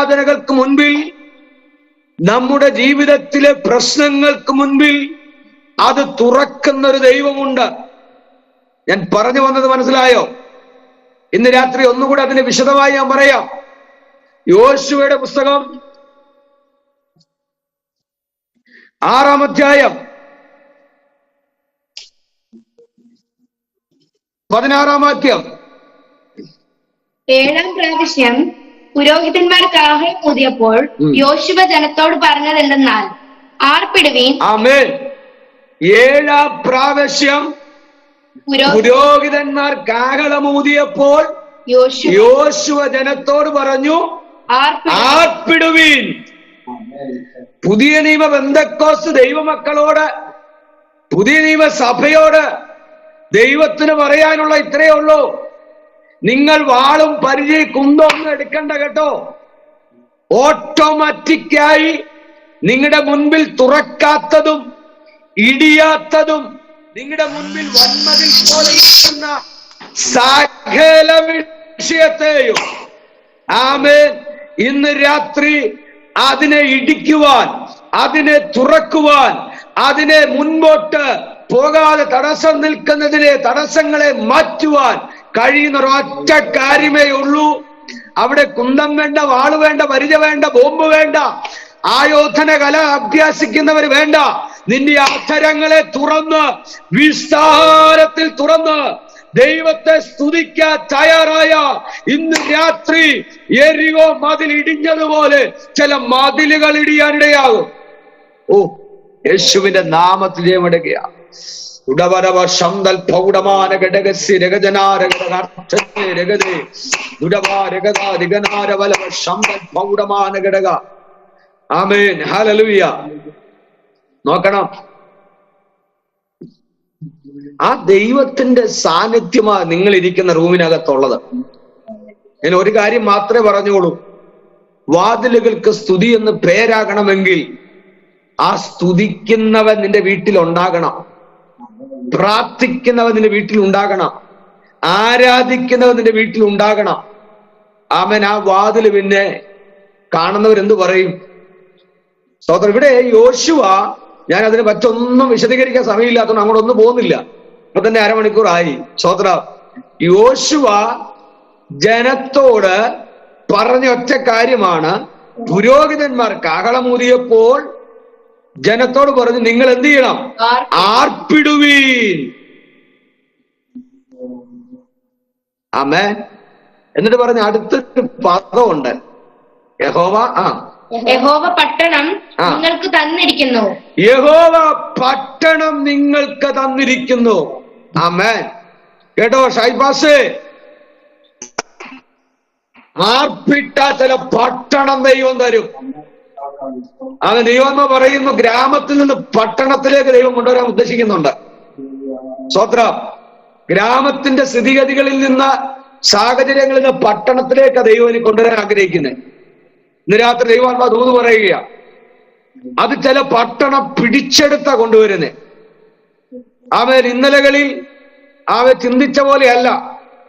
ആരാധനകൾക്ക് മുൻപിൽ, നമ്മുടെ ജീവിതത്തിലെ പ്രശ്നങ്ങൾക്ക് മുൻപിൽ അത് തുറക്കുന്ന ഒരു ദൈവമുണ്ട്. ഞാൻ പറഞ്ഞു വന്നത് മനസ്സിലായോ? ഇന്ന് രാത്രി ഒന്നുകൂടെ അതിന് വിശദമായി ഞാൻ പറയാം. യോശുവയുടെ പുസ്തകം 6-ാം അധ്യായം 16-ാം വാക്യം. 7-ാം പ്രാവശ്യം പുരോഹിതന്മാർ കാഹളം ഊതിയപ്പോൾ യോശുവ ജനത്തോട് പറഞ്ഞതെന്തെന്നാൽ, ആർപ്പിടുവീൻ. ആമേൻ. 7-ാം പ്രാവശ്യം പുരോഹിതന്മാർ കാഹളമൂതിയപ്പോൾ യോശുവ ജനത്തോട് പറഞ്ഞു, ആർപ്പിടുവീൻ. പുതിയ നിയമ ബന്ധക്കോസ് ദൈവമക്കളോട്, പുതിയ നിയമ സഭയോട് ദൈവത്തിന് പറയാനുള്ള ഇത്രയേ ഉള്ളൂ. നിങ്ങൾ വാളും പരിചയ കുന്തമൊന്നും എടുക്കണ്ട കേട്ടോ. ഓട്ടോമാറ്റിക്കായി നിങ്ങളുടെ മുൻപിൽ തുറക്കാത്തതും ഇടിയാത്തതും നിങ്ങളുടെ മുൻപിൽ വന്മതിൽ പോലെ ഇരിക്കുന്ന സകല വിഷയത്തെയും ആമേൻ ഇന്ന് രാത്രി അതിനെ ഇടിക്കുവാൻ, അതിനെ തുറക്കുവാൻ, അതിനെ മുൻപോട്ട് പോകാതെ തടസ്സം നിൽക്കുന്നതിനെ, തടസ്സങ്ങളെ മാറ്റുവാൻ കഴിയുന്ന ഒരൊറ്റ കാര്യമേ ഉള്ളൂ. അവിടെ കുന്തം വേണ്ട, വാള് വേണ്ട, പരിച വേണ്ട, ബോംബ് വേണ്ട, ആയോധന കല അഭ്യാസിക്കുന്നവർ വേണ്ട. നിന്റെ അധരങ്ങളെ തുറന്ന്, വിസ്താരത്തിൽ തുറന്ന് ദൈവത്തെ സ്തുതിക്കാൻ തയ്യാറായ ഇന്ന് രാത്രി എരികോ മതിൽ ഇടിഞ്ഞതുപോലെ ചില മതിലുകൾ ഇടിയാനിടയാകും. ഓ, യേശുവിന്റെ നാമത്തിൽ ജയമിടുകയാ. ഉടവരവ ശന്തൽ പൗഡമാന ഘടകസി രഗജനാരഗതേ ഉടവാരഗതാരികനാരവലവ ശന്തൽ പൗഡമാന ഘടക. ആമേൻ, ഹല്ലേലൂയ. നോക്കണം, ആ ദൈവത്തിന്റെ സാന്നിധ്യമാണ് നിങ്ങൾ ഇരിക്കുന്ന റൂമിനകത്തുള്ളത്. ഞാൻ ഒരു കാര്യം മാത്രമേ പറഞ്ഞോളൂ. വാതിലുകൾക്ക് സ്തുതി എന്ന് പേരാകണമെങ്കിൽ ആ സ്തുതിക്കുന്നവൻ നിന്റെ വീട്ടിൽ ഉണ്ടാകണം, പ്രാർത്ഥിക്കുന്നവൻ നിന്റെ വീട്ടിൽ ഉണ്ടാകണം, ആരാധിക്കുന്നവൻ നിന്റെ വീട്ടിൽ ഉണ്ടാകണം. ആമേൻ. ആ വാതിൽ പിന്നെ കാണുന്നവരെന്ത് പറയും? സ്തോത്രം. ഇവിടെ യോശുവ, ഞാൻ അതിനെ പറ്റൊന്നും വിശദീകരിക്കാൻ സമയമില്ലാത്തതുകൊണ്ട് അങ്ങോട്ടൊന്നും പോകുന്നില്ല. ഇപ്പൊ തന്നെ അരമണിക്കൂറായി. സ്തോത്രം. യോശുവ ജനത്തോട് പറഞ്ഞ ഒറ്റ കാര്യമാണ്, പുരോഹിതന്മാർ കാഹളമൂതിയപ്പോൾ ജനത്തോട് പറഞ്ഞു, നിങ്ങൾ എന്ത് ചെയ്യണം? ആർപ്പിടുവീൻ. ആമേൻ. എന്നിട്ട് പറഞ്ഞ അടുത്തൊരു പദമുണ്ട്, യഹോവ യഹോവ പട്ടണം നിങ്ങൾക്ക് തന്നിരിക്കുന്നു. യഹോവ പട്ടണം നിങ്ങൾക്ക് തന്നിരിക്കുന്നു. ആമേൻ. കേട്ടോ ഷൈബാസേ, ആർപ്പിട്ട ചില പട്ടണം ദൈവം തരും. അവൻ ദൈവം പറയുന്നു, ഗ്രാമത്തിൽ നിന്ന് പട്ടണത്തിലേക്ക് ദൈവം കൊണ്ടുവരാൻ ഉദ്ദേശിക്കുന്നുണ്ട്. സ്വത്രം. ഗ്രാമത്തിന്റെ സ്ഥിതിഗതികളിൽ നിന്ന്, സാഹചര്യങ്ങളിൽ നിന്ന് പട്ടണത്തിലേക്ക് ദൈവം കൊണ്ടുവരാൻ ആഗ്രഹിക്കുന്നത്. ഇന്ന് രാത്രി ദൈവാത്മാ ദൂത് പറയുക, അത് ചില പട്ടണം പിടിച്ചെടുത്ത കൊണ്ടുവരുന്നേ. അവൻ ഇന്നലകളിൽ അവൻ ചിന്തിച്ച പോലെയല്ല,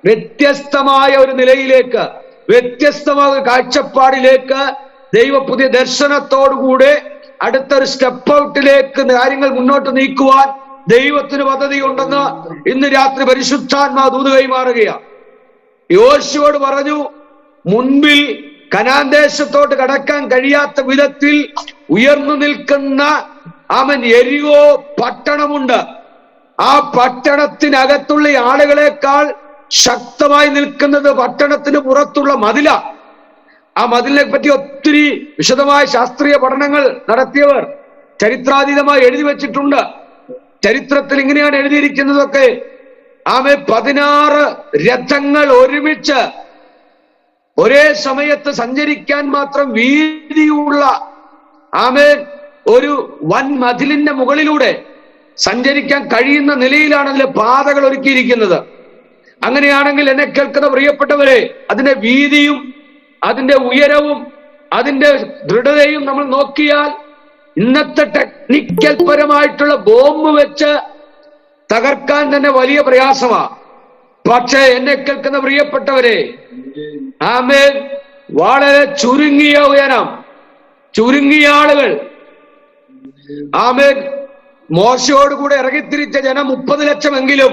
വ്യത്യസ്തമായ ഒരു നിലയിലേക്ക്, വ്യത്യസ്തമായ കാഴ്ചപ്പാടിലേക്ക്, ദൈവ പുതിയ ദർശനത്തോടുകൂടെ അടുത്തൊരു സ്റ്റെപ്പ് ഔട്ടിലേക്ക് കാര്യങ്ങൾ മുന്നോട്ട് നീക്കുവാൻ ദൈവത്തിന് പദ്ധതി ഉണ്ടെന്ന് ഇന്ന് രാത്രി പരിശുദ്ധാത്മാ ദൂത് കൈമാറുകയാണ്. യോശുവോട് പറഞ്ഞു, മുൻപിൽ കനാൻ ദേശത്തോട്ട് കടക്കാൻ കഴിയാത്ത വിധത്തിൽ ഉയർന്നു നിൽക്കുന്ന അവൻ എരികോ പട്ടണമുണ്ട്. ആ പട്ടണത്തിനകത്തുള്ള ആളുകളെക്കാൾ ശക്തമായി നിൽക്കുന്നത് പട്ടണത്തിന് പുറത്തുള്ള മതില. ആ മതിലിനെ പറ്റി ഒത്തിരി വിശദമായ ശാസ്ത്രീയ പഠനങ്ങൾ നടത്തിയവർ ചരിത്രാതീതമായി എഴുതി വെച്ചിട്ടുണ്ട്. ചരിത്രത്തിൽ ഇങ്ങനെയാണ് എഴുതിയിരിക്കുന്നതൊക്കെ. 16 രഥങ്ങൾ ഒരുമിച്ച് ഒരേ സമയത്ത് സഞ്ചരിക്കാൻ മാത്രം വീതിയുള്ള ഒരു വൻ മതിലിന്റെ മുകളിലൂടെ സഞ്ചരിക്കാൻ കഴിയുന്ന നിലയിലാണ് അതിലെ പാതകൾ ഒരുക്കിയിരിക്കുന്നത്. അങ്ങനെയാണെങ്കിൽ എന്നെ കേൾക്കുന്ന പ്രിയപ്പെട്ടവരെ, അതിന്റെ വീതിയും അതിന്റെ ഉയരവും അതിന്റെ ദൃഢതയും നമ്മൾ നോക്കിയാൽ ഇന്നത്തെ ടെക്നിക്കൽ പരമായിട്ടുള്ള ബോംബ് വെച്ച് തകർക്കാൻ തന്നെ വലിയ പ്രയാസമാണ്. പക്ഷേ എന്നെ കേൾക്കുന്ന പ്രിയപ്പെട്ടവരെ, ആമേൻ, വളരെ ചുരുങ്ങിയ ഉയരം, ചുരുങ്ങിയ ആളുകൾ. ആമേൻ. മോശയോടുകൂടെ ഇറങ്ങിത്തിരിച്ച ജനം 30 ലക്ഷമെങ്കിലും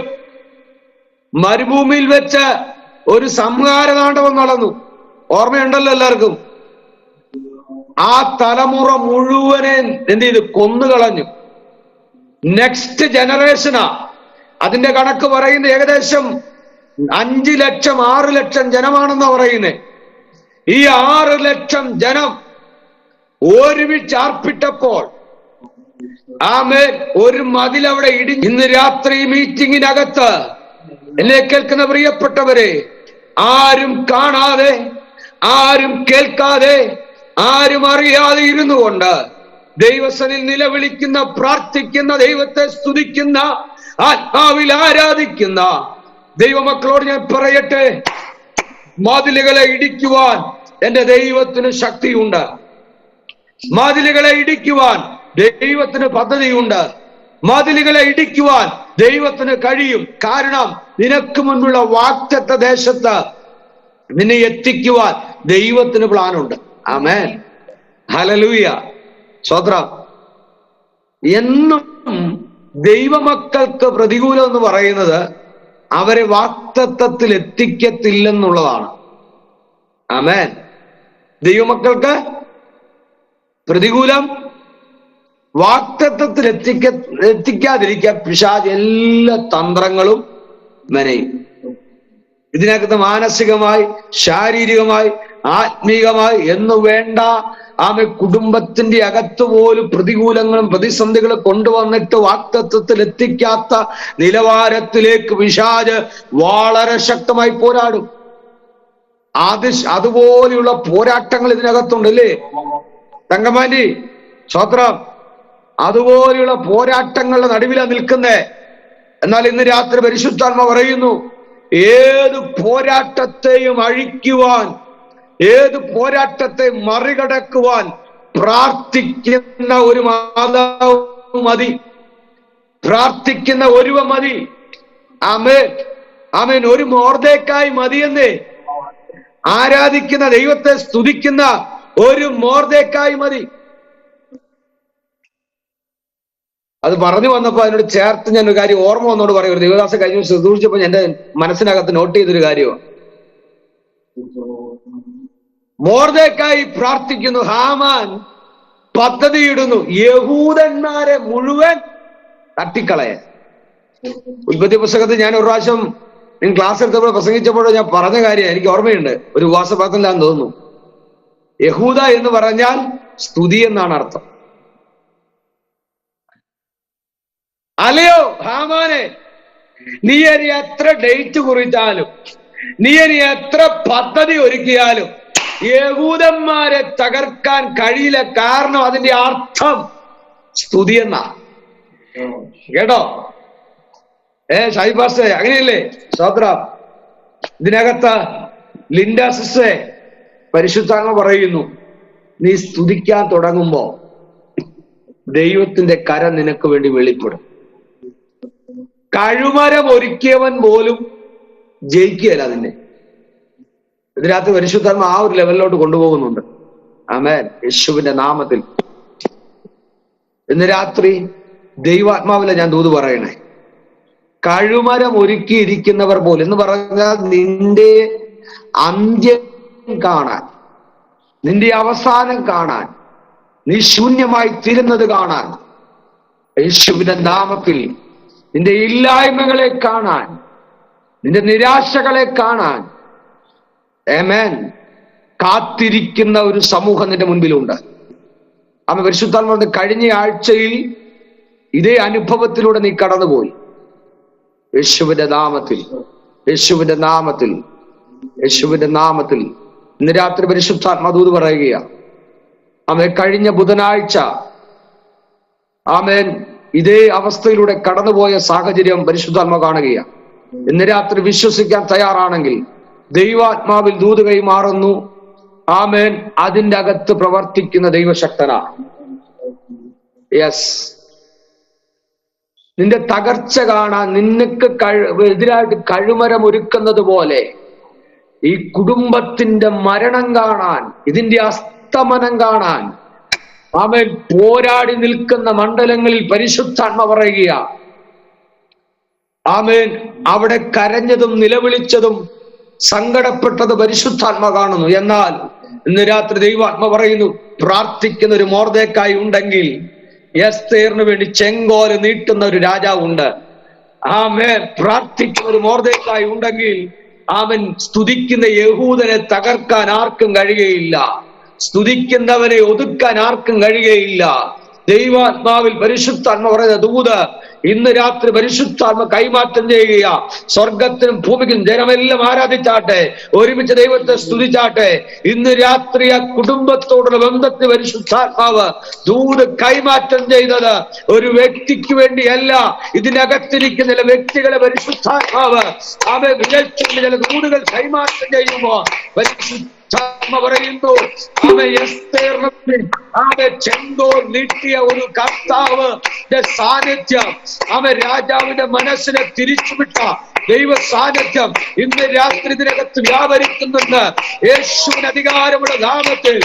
മരുഭൂമിയിൽ വെച്ച് ഒരു സംഹാരതാണ്ഡവം നടന്നു. ഓർമ്മയുണ്ടല്ലോ എല്ലാവർക്കും. ആ തലമുറ മുഴുവനെ എന്ത് ചെയ്തു? കൊന്നുകളഞ്ഞു. നെക്സ്റ്റ് ജനറേഷനാ. അതിന്റെ കണക്ക് പറയുന്നത് ഏകദേശം 5 ലക്ഷം 6 ലക്ഷം ജനമാണെന്നാ പറയുന്നത്. ഈ 6 ലക്ഷം ജനം ഒരുമിച്ച് ആർപ്പിട്ടപ്പോൾ ആമേൻ ഒരു മതിൽ അവിടെ ഇന്ന് രാത്രി മീറ്റിംഗിനകത്ത് എന്നെ കേൾക്കുന്ന പ്രിയപ്പെട്ടവരെ, ആരും കാണാതെ, ആരും കേൾക്കാതെ, ആരും അറിയാതെ ഇരുന്നു കൊണ്ട് ദൈവസനിൽ നിലവിളിക്കുന്ന, പ്രാർത്ഥിക്കുന്ന, ദൈവത്തെ സ്തുതിക്കുന്ന, ആത്മാവിൽ ആരാധിക്കുന്ന ദൈവമക്കളോട് ഞാൻ പറയട്ടെ, മതിലുകളെ ഇടിക്കുവാൻ എന്റെ ദൈവത്തിന് ശക്തിയുണ്ട്. മതിലുകളെ ഇടിക്കുവാൻ ദൈവത്തിന് പദ്ധതിയുണ്ട്. മതിലുകളെ ഇടിക്കുവാൻ ദൈവത്തിന് കഴിയും. കാരണം നിനക്ക് മുൻപുള്ള വാഗ്ദത്ത ദേശത്ത് നിന്നെ എത്തിക്കുവാൻ ദൈവത്തിന് പ്ലാനുണ്ട്. ആമേൻ. ഹല്ലേലൂയ. സ്തോത്രം. എന്നും ദൈവമക്കൾക്ക് പ്രതികൂലം എന്ന് പറയുന്നത് അവരെ വാഗ്ദത്തത്തിൽ എത്തിക്കത്തില്ലെന്നുള്ളതാണ്. ആമേൻ. ദൈവമക്കൾക്ക് പ്രതികൂലം വാഗ്ദത്തത്തിൽ എത്തിക്കാതിരിക്കാൻ പിശാച് എല്ലാ തന്ത്രങ്ങളും മെനയും. ഇതിനകത്ത് മാനസികമായി, ശാരീരികമായി, ആത്മീകമായി എന്ന് വേണ്ട ആമെ കുടുംബത്തിന്റെ അകത്ത് പോലും പ്രതികൂലങ്ങളും പ്രതിസന്ധികളും കൊണ്ടുവന്നിട്ട് വാഗ്ദത്തത്തിൽ എത്തിക്കാത്ത നിലവാരത്തിലേക്ക് പിശാച് വളരെ ശക്തമായി പോരാടും. അതുപോലെയുള്ള പോരാട്ടങ്ങൾ ഇതിനകത്തുണ്ടല്ലേ തങ്കമാൻറ്റി? സ്തോത്രം. അതുപോലെയുള്ള പോരാട്ടങ്ങളുടെ നടുവിലാണ് നിൽക്കുന്നേ. എന്നാൽ ഇന്ന് രാത്രി പരിശുദ്ധാത്മ പറയുന്നു, ഏത് പോരാട്ടത്തെയും അഴിക്കുവാൻ, ഏത് പോരാട്ടത്തെ മറികടക്കുവാൻ പ്രാർത്ഥിക്കുന്ന ഒരു മാതാവ് മതി, പ്രാർത്ഥിക്കുന്ന ഒരുവ മതി. ആമേൻ. ആമേൻ. ഒരു മൊർദെഖായി മതിയെന്നേ. ആരാധിക്കുന്ന ദൈവത്തെ സ്തുതിക്കുന്ന ഒരു മൊർദെഖായി മതി. അത് പറഞ്ഞു വന്നപ്പോ അതിനോട് ചേർത്ത് ഞാൻ ഒരു കാര്യം ഓർമ്മ വന്നോട് പറയും. ഒരു ദേവദാസ കഴിഞ്ഞ ശുശ്രൂഷിച്ചപ്പോ എന്റെ മനസ്സിനകത്ത് നോട്ട് ചെയ്തൊരു കാര്യമാണ്. മൊർദെഖായി പ്രാർത്ഥിക്കുന്നു, ഹാമാൻ പദ്ധതിയിടുന്നു യഹൂദന്മാരെ മുഴുവൻ തട്ടിക്കളയാൻ. ഉൽപ്പത്തി പുസ്തകത്തിൽ ഞാൻ ഒരു പ്രാവശ്യം ക്ലാസ് എടുത്തപ്പോൾ പ്രസംഗിച്ചപ്പോഴോ ഞാൻ പറഞ്ഞ കാര്യം എനിക്ക് ഓർമ്മയുണ്ട്. ഒരു ഉപവാസപാത്രത്തിലാന്ന് തോന്നുന്നു. യഹൂദ എന്ന് പറഞ്ഞാൽ സ്തുതി എന്നാണ് അർത്ഥം. അല്ലയോ ഹാമാനെ, നീ ഇനി എത്ര ഡേറ്റ് കുറിച്ചാലും, നീ ഇനി എത്ര പദ്ധതി ഒരുക്കിയാലും യഹൂദന്മാരെ തകർക്കാൻ കഴിയില്ല. കാരണം അതിന്റെ അർത്ഥം സ്തുതി എന്നാ. കേട്ടോ? ഷൈബാസേ, അങ്ങനെയല്ലേ? സ്തോത്രം. ഇതിനകത്ത് ലിൻഡ സിസ്റ്ററെ പരിശുദ്ധാത്മ പറയുന്നു, നീ സ്തുതിക്കാൻ തുടങ്ങുമ്പോ ദൈവത്തിന്റെ കരം നിനക്ക് വേണ്ടി വെളിപ്പെടും. കഴുമരം ഒരുക്കിയവൻ പോലും ജയിക്കുകയല്ല അതിനെ. ഇതിനകത്ത് പരിശുദ്ധാത്മ ആ ഒരു ലെവലിലോട്ട് കൊണ്ടുപോകുന്നുണ്ട്. ആമേൻ. യേശുവിന്റെ നാമത്തിൽ ഇന്ന് രാത്രി ദൈവാത്മാവിലെ ഞാൻ ദൂത് പറയണേ, കഴുമരം ഒരുക്കിയിരിക്കുന്നവർ പോലും എന്ന് പറഞ്ഞാൽ നിന്റെ അന്ത്യം കാണാൻ, നിന്റെ അവസാനം കാണാൻ, നീ ശൂന്യമായി തീരുന്നത് കാണാൻ, യേശുവിന്റെ നാമത്തിൽ നിന്റെ ഇല്ലായ്മകളെ കാണാൻ, നിന്റെ നിരാശകളെ കാണാൻ ആമേൻ കാത്തിരിക്കുന്ന ഒരു സമൂഹം നിന്റെ മുൻപിലുണ്ട്. ആമേൻ. പരിശുദ്ധാത്മാവിന്റെ കഴിഞ്ഞ ആഴ്ചയിൽ ഇതേ അനുഭവത്തിലൂടെ നീ കടന്നുപോയി. യേശുവിന്റെ നാമത്തിൽ, യേശുവിന്റെ നാമത്തിൽ, യേശുവിന്റെ നാമത്തിൽ ഇന്ന് രാത്രി പരിശുദ്ധാത്മാ ദൂത് പറയുകയാണ്. ആമേൻ. കഴിഞ്ഞ ബുധനാഴ്ച ആമേൻ ഇതേ അവസ്ഥയിലൂടെ കടന്നുപോയ സാഹചര്യം പരിശുദ്ധാത്മ കാണുകയാണ്. ഇന്ന് രാത്രി വിശ്വസിക്കാൻ തയ്യാറാണെങ്കിൽ ദൈവാത്മാവിൽ ദൂത് കൈമാറുന്നു. ആമേൻ. അതിൻ്റെ അകത്ത് പ്രവർത്തിക്കുന്ന ദൈവശക്തനാണ്. യെസ്. നിന്റെ തകർച്ച കാണാൻ നിനക്ക് എതിരായിട്ട് കഴുമരം ഒരുക്കുന്നത് പോലെ ഈ കുടുംബത്തിന്റെ മരണം കാണാൻ, ഇതിന്റെ അസ്തമനം കാണാൻ ആമേൻ പോരാടി നിൽക്കുന്ന മണ്ഡലങ്ങളിൽ പരിശുദ്ധാത്മ പറയുക. ആമേൻ അവിടെ കരഞ്ഞതും നിലവിളിച്ചതും സങ്കടപ്പെട്ടത് പരിശുദ്ധാത്മ കാണുന്നു. എന്നാൽ ഇന്ന് രാത്രി ദൈവാത്മ പറയുന്നു, പ്രാർത്ഥിക്കുന്ന ഒരു മൊർദെഖായി ഉണ്ടെങ്കിൽ എസ്തേറിന് വേണ്ടി ചെങ്കോല് നീട്ടുന്ന ഒരു രാജാവുണ്ട്. ആമേൻ പ്രാർത്ഥിക്കുന്ന ഒരു മൊർദെഖായി ഉണ്ടെങ്കിൽ ആമൻ സ്തുതിക്കുന്ന യഹൂദനെ തകർക്കാൻ ആർക്കും കഴിയുകയില്ല, സ്തുതിക്കുന്നവനെ ഒതുക്കാൻ ആർക്കും കഴിയുകയില്ല. ദൈവാത്മാവിൽ പരിശുദ്ധാത്മ പറയുന്ന ദൂത് ഇന്ന് രാത്രി പരിശുദ്ധാത്മ കൈമാറ്റം ചെയ്യുക. സ്വർഗത്തിനും ഭൂമിക്കും ജനമെല്ലാം ആരാധിച്ചാട്ടെ, ഒരുമിച്ച് ദൈവത്തെ സ്തുതിച്ചാട്ടെ. ഇന്ന് രാത്രി ആ കുടുംബത്തോടുള്ള ബന്ധത്തിൽ പരിശുദ്ധാത്മാവ് ദൂത് കൈമാറ്റം ചെയ്തത് ഒരു വ്യക്തിക്ക് വേണ്ടിയല്ല, ഇതിനകത്തിരിക്കുന്ന ചില വ്യക്തികളെ പരിശുദ്ധാത്മാവ് അവ വിലച്ചുകൊണ്ട് ചില ദൂതുകൾ കൈമാറ്റം ചെയ്യുമ്പോൾ പറയുന്നു, ചെങ്കോൽ നീട്ടിയ ഒരു കർത്താവ് സാന്നിധ്യം, രാജാവിന്റെ മനസ്സിനെ തിരിച്ചുവിട്ട ദൈവ സാന്നിധ്യം ഇന്ന് രാത്രി ഇതിനകത്ത് വ്യാപരിക്കുന്നുണ്ട്. യേശുവിന് അധികാരമുള്ള നാമത്തിൽ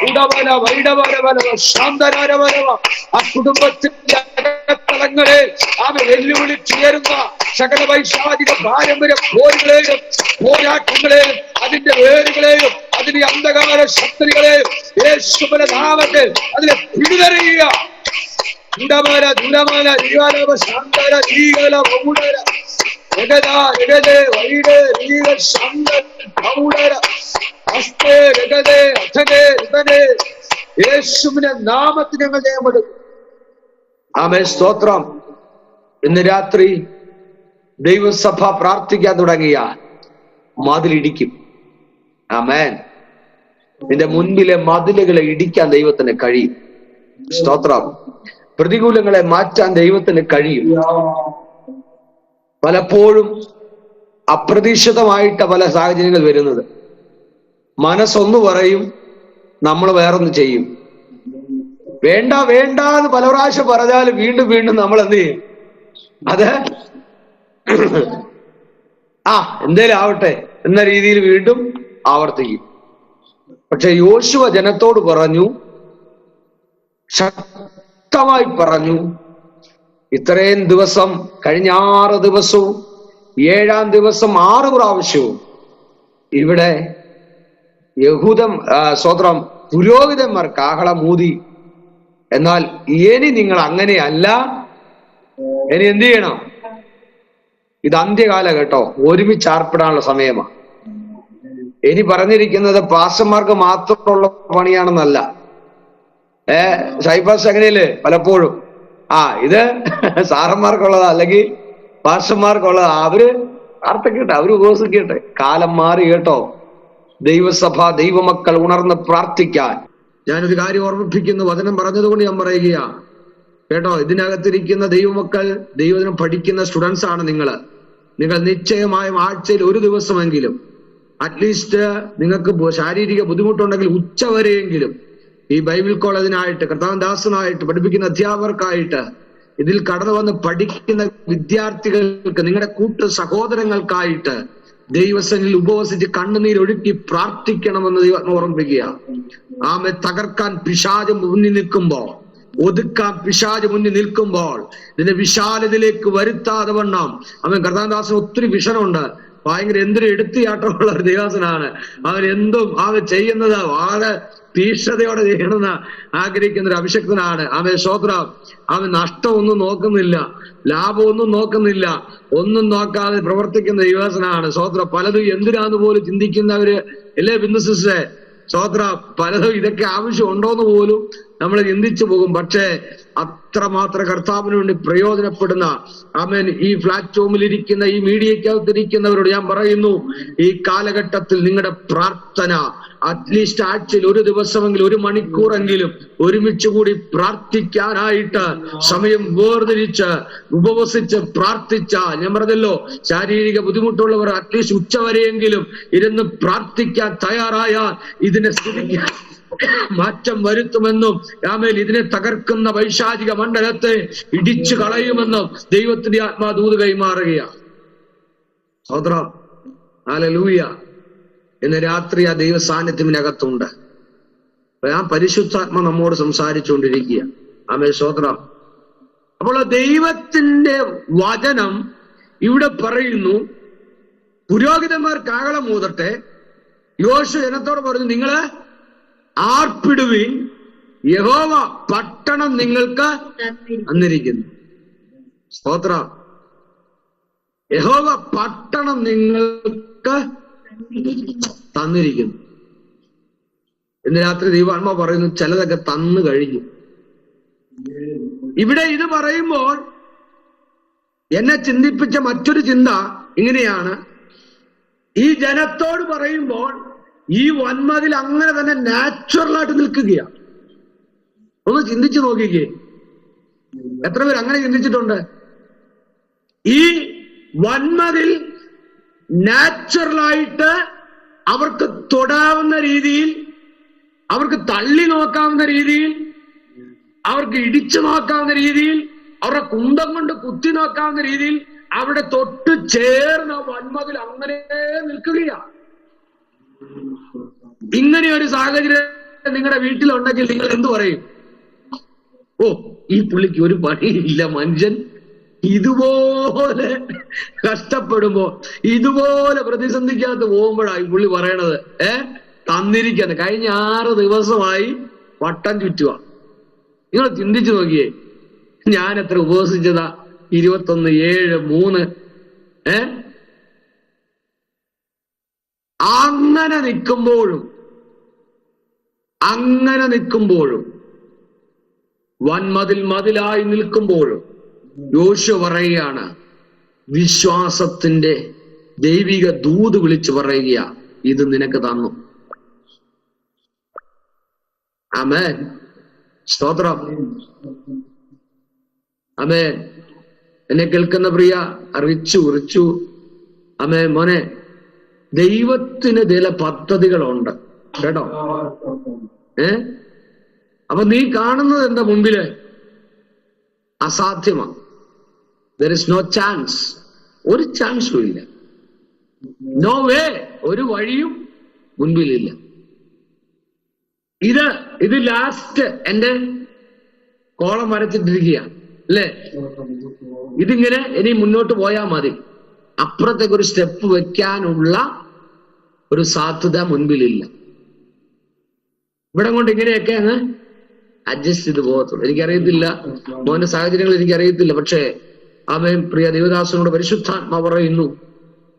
ഉടവല വൈഡവരവല ശാന്തരവരവ ആ കുടുംബത്തിന്റെ അകത്തളങ്ങളെ വെല്ലുവിളിച്ചുയരുന്ന സകല വൈശാചിക പാരമ്പര്യ പോരുകളെയും പോരാട്ടങ്ങളെയും അതിന്റെ വേരുകളെയും അതിന്റെ അന്ധകാര ശക്തികളെയും യേശുവിന്റെ നാമത്തിൽ അതിനെ പിടിതറിയുക. ഉടമല ദുരമല ജീവനവ ശാന്തര ജീവല ബഹുളര രഗദ രഗദേ വൈഡേ രീഗ ശാന്തര ബഹുളര അസ്തേ രഗദേ അഥഗേ രഗദേ യേശുവിന്റെ നാമത്തിൽ ഞങ്ങൾ ജയമെടുക്കും. ആമേൻ, സ്തോത്രം. ഇന്ന് രാത്രി ദൈവസഭ പ്രാർത്ഥിക്കാൻ തുടങ്ങിയാൽ മതിലിടിക്കും. ആമേൻ. നിന്റെ മുൻപിലെ മതിലുകളെ ഇടിക്കാൻ ദൈവത്തിന് കഴിയും. സ്തോത്രം. പ്രതികൂലങ്ങളെ മാറ്റാൻ ദൈവത്തിന് കഴിയും. പലപ്പോഴും അപ്രതീക്ഷിതമായിട്ട് പല സാഹചര്യങ്ങൾ വരുന്നത്, മനസ്സൊന്നു പറയും, നമ്മൾ വേറൊന്ന് ചെയ്യും. വേണ്ട വേണ്ട എന്ന് പല പ്രാവശ്യം പറഞ്ഞാലും വീണ്ടും വീണ്ടും നമ്മൾ എന്ത് ചെയ്യും? അത് എന്തേലും ആവട്ടെ എന്ന രീതിയിൽ വീണ്ടും ആവർത്തിക്കും. പക്ഷെ യോശുവ ജനത്തോട് പറഞ്ഞു, ശക്തമായി പറഞ്ഞു, ഇത്രയും ദിവസം കഴിഞ്ഞ 6 ദിവസവും 7-ാം ദിവസം 6 പ്രാവശ്യവും ഇവിടെ സ്വത്രം പുരോഹിതന്മാർ കാഹളമൂതി. എന്നാൽ ഇനി നിങ്ങൾ അങ്ങനെയല്ല, ഇനി എന്ത് ചെയ്യണം? ഇത് അന്ത്യകാല കേട്ടോ, ഒരുമിച്ച് ആർപ്പിടാനുള്ള സമയമാണ്. ഇനി പറഞ്ഞിരിക്കുന്നത് പാസ്റ്റർമാർക്ക് മാത്രമുള്ള പണിയാണെന്നല്ല. ഷൈബാസ് അങ്ങനെയല്ലേ പലപ്പോഴും, ഇത് സാറന്മാർക്കുള്ളതാ അല്ലെങ്കിൽ പാസ്റ്റർമാർക്കുള്ളതാ, അവര് പ്രാർത്ഥിക്കട്ടെ, അവര് ഉപവസിക്കട്ടെ. കാലം മാറി കേട്ടോ. ദൈവസഭ ദൈവമക്കൾ ഉണർന്ന് പ്രാർത്ഥിക്കാൻ ഞാനൊരു കാര്യം ഓർമ്മിപ്പിക്കുന്നു. വചനം പറഞ്ഞതുകൊണ്ട് ഞാൻ പറയുകയാ കേട്ടോ. ഇതിനകത്തിരിക്കുന്ന ദൈവമക്കൾ, ദൈവദിനം പഠിക്കുന്ന സ്റ്റുഡൻസ് ആണ് നിങ്ങൾ നിശ്ചയമായും ആഴ്ചയിൽ ഒരു ദിവസമെങ്കിലും അറ്റ്ലീസ്റ്റ് നിങ്ങൾക്ക് ശാരീരിക ബുദ്ധിമുട്ടുണ്ടെങ്കിൽ ഉച്ചവരെയെങ്കിലും ഈ ബൈബിൾ കോളേജിനായിട്ട്, കർത്താവദാസനായിട്ട്, പഠിപ്പിക്കുന്ന അധ്യാപകർക്കായിട്ട്, ഇതിൽ കടന്നു വന്ന് പഠിക്കുന്ന വിദ്യാർത്ഥികൾക്ക്, നിങ്ങളുടെ കൂട്ടു സഹോദരങ്ങൾക്കായിട്ട് ദൈവസന്നിധിയിൽ ഉപവസിച്ച് കണ്ണുനീരൊഴുക്കി പ്രാർത്ഥിക്കണമെന്ന് ദൈവം ഓർമ്മിപ്പിക്കുക. ആമെ തകർക്കാൻ പിശാച് മുന്നിൽ നിൽക്കുമ്പോൾ, ഒതുക്കാൻ പിശാച് മുന്നിൽ നിൽക്കുമ്പോൾ ഇതിന്റെ വിശാലതയിലേക്ക് വരുത്താതെ വണ്ണം അവൻ കർത്താവദാസന് ഒത്തിരി വിഷനുണ്ട്. ഭയങ്കര എന്തൊരു എടുത്തിയാട്ടമുള്ള ഒരു ദൈവദാസനാണ്. അവൻ എന്തും അവൻ ചെയ്യുന്നത് വളരെ തീക്ഷ്ണതയോടെ ചെയ്യണമെന്ന് ആഗ്രഹിക്കുന്ന ഒരു അഭിഷക്തനാണ്. അവൻ സ്തോത്രം. അവൻ നഷ്ടമൊന്നും നോക്കുന്നില്ല, ലാഭമൊന്നും നോക്കുന്നില്ല, ഒന്നും നോക്കാതെ പ്രവർത്തിക്കുന്ന ദൈവദാസനാണ്. സ്തോത്രം. പലതും എന്തിനാന്ന് പോലും ചിന്തിക്കുന്നവര് അല്ലേ ബിസിനസ് സ്തോത്രം. പലതും ഇതൊക്കെ ആവശ്യം ഉണ്ടോന്ന് പോലും നമ്മൾ ചിന്തിച്ചു പോകും. പക്ഷേ അത്രമാത്രം കർത്താവിന് വേണ്ടി പ്രയോജനപ്പെടുന്ന ആമേൻ ഈ പ്ലാറ്റ്ഫോമിലിരിക്കുന്ന, ഈ മീഡിയക്കകത്തിരിക്കുന്നവരോട് ഞാൻ പറയുന്നു, ഈ കാലഘട്ടത്തിൽ നിങ്ങളുടെ പ്രാർത്ഥന അറ്റ്ലീസ്റ്റ് ആഴ്ചയിൽ ഒരു ദിവസമെങ്കിലും 1 മണിക്കൂറെങ്കിലും ഒരുമിച്ച് കൂടി പ്രാർത്ഥിക്കാനായിട്ട് സമയം വേർതിരിച്ച് ഉപവസിച്ച് പ്രാർത്ഥിച്ച, ഞാൻ പറഞ്ഞല്ലോ ശാരീരിക ബുദ്ധിമുട്ടുള്ളവർ അറ്റ്ലീസ്റ്റ് ഉച്ചവരെയെങ്കിലും ഇരുന്ന് പ്രാർത്ഥിക്കാൻ തയ്യാറായാൽ ഇതിനെ സ്തുതിക്കാൻ മാറ്റം വരുത്തുമെന്നും ആമേൻ ഇതിനെ തകർക്കുന്ന വൈശാചിക മണ്ഡലത്തെ ഇടിച്ചു കളയുമെന്നും ദൈവത്തിന്റെ ആത്മാദൂത് കൈമാറുകയാണ്. സഹോദരാ, ഹല്ലേലൂയ. ഇന്ന് രാത്രി ആ ദൈവ സാന്നിധ്യത്തിനകത്തുണ്ട്. ആ പരിശുദ്ധാത്മ നമ്മോട് സംസാരിച്ചുകൊണ്ടിരിക്കുക. ആമേൻ, സ്തോത്രം. അപ്പോൾ ദൈവത്തിന്റെ വചനം ഇവിടെ പറയുന്നു, പുരോഹിതന്മാർ കാഹളം ഊതട്ടെ. യോശുവ ജനത്തോട് പറഞ്ഞു, നിങ്ങള് ആർപ്പിടുവിൻ, യഹോവ പട്ടണം നിങ്ങൾക്ക് തന്നിരിക്കുന്നു. സ്തോത്രം. യഹോവ പട്ടണം നിങ്ങൾക്ക് തന്നിരിക്കുന്നു. ഇന്ന് രാത്രി ദൈവാത്മാ പറയുന്നു, ചിലതൊക്കെ തന്നു കഴിഞ്ഞു. ഇവിടെ ഇത് പറയുമ്പോൾ എന്നെ ചിന്തിപ്പിച്ച മറ്റൊരു ചിന്ത ഇങ്ങനെയാണ്. ഈ ജനത്തോട് പറയുമ്പോൾ ഈ വന്മതിൽ അങ്ങനെ തന്നെ നാച്ചുറലായിട്ട് നിൽക്കുകയാണ്. ഒന്ന് ചിന്തിച്ചു നോക്കിക്കേ, എത്ര പേര് അങ്ങനെ ചിന്തിച്ചിട്ടുണ്ട്? ഈ വന്മതിൽ നാച്ചുറലായിട്ട് അവർക്ക് തൊടാവുന്ന രീതിയിൽ, അവർക്ക് തള്ളി നോക്കാവുന്ന രീതിയിൽ, അവർക്ക് ഇടിച്ചു നോക്കാവുന്ന രീതിയിൽ, അവരുടെ കുന്തം കൊണ്ട് കുത്തി നോക്കാവുന്ന രീതിയിൽ അവിടെ തൊട്ട് ചേർന്ന വന്മതിൽ അങ്ങനെ നിൽക്കുകയാണ്. ഇങ്ങനെ ഒരു സാഹചര്യം നിങ്ങളുടെ വീട്ടിലുണ്ടെങ്കിൽ നിങ്ങൾ എന്തു പറയും? ഓ, ഈ പുള്ളിക്ക് ഒരു പണിയില്ല, മനുഷ്യൻ ഇതുപോലെ കഷ്ടപ്പെടുമ്പോ, ഇതുപോലെ പ്രതിസന്ധിക്കകത്ത് പോകുമ്പോഴായി പുള്ളി പറയണത് തന്നിരിക്കുന്നത്. കഴിഞ്ഞ 6 ദിവസമായി വട്ടം ചുറ്റുക. നിങ്ങൾ ചിന്തിച്ചു നോക്കിയേ, ഞാൻ എത്ര ഉപവസിച്ചതാ? 21/7/3. അങ്ങനെ നിൽക്കുമ്പോഴും വൻമതിൽ മതിലായി നിൽക്കുമ്പോഴും യോശുവ പറയുകയാണ്, വിശ്വാസത്തിന്റെ ദൈവിക ദൂത് വിളിച്ചു പറയുക, ഇത് നിനക്ക് തന്നു. ആമേൻ, സ്തോത്രം. ആമേൻ. എന്നെ കേൾക്കുന്ന പ്രിയ റിച്ചു, ആമേൻ മോനെ, ദൈവത്തിന് ചില പദ്ധതികളുണ്ട് കേട്ടോ. അപ്പൊ നീ കാണുന്നത് എന്താ മുമ്പില്? അസാധ്യമാണ്. there is no chance. ഒരു ചാൻസും ഇല്ല. നോ വേ, ഒരു വഴിയും മുൻപിലില്ല. ഇത് ലാസ്റ്റ് എന്റെ കോളം വരച്ചിട്ടിരിക്കുക അല്ലേ? ഇതിങ്ങനെ ഇനി മുന്നോട്ട് പോയാൽ മതി. അപ്പുറത്തേക്ക് ഒരു സ്റ്റെപ്പ് വെക്കാനുള്ള ഒരു സാധ്യത മുൻപിലില്ല. ഇവിടെ കൊണ്ട് ഇങ്ങനെയൊക്കെ അങ്ങ് അഡ്ജസ്റ്റ് ചെയ്ത് പോകത്തുള്ളൂ. എനിക്കറിയത്തില്ല മോന്റെ സാഹചര്യങ്ങൾ, എനിക്കറിയത്തില്ല. പക്ഷേ അവൻ പ്രിയ ദേവദാസനോട് പരിശുദ്ധാത്മ പറയുന്നു,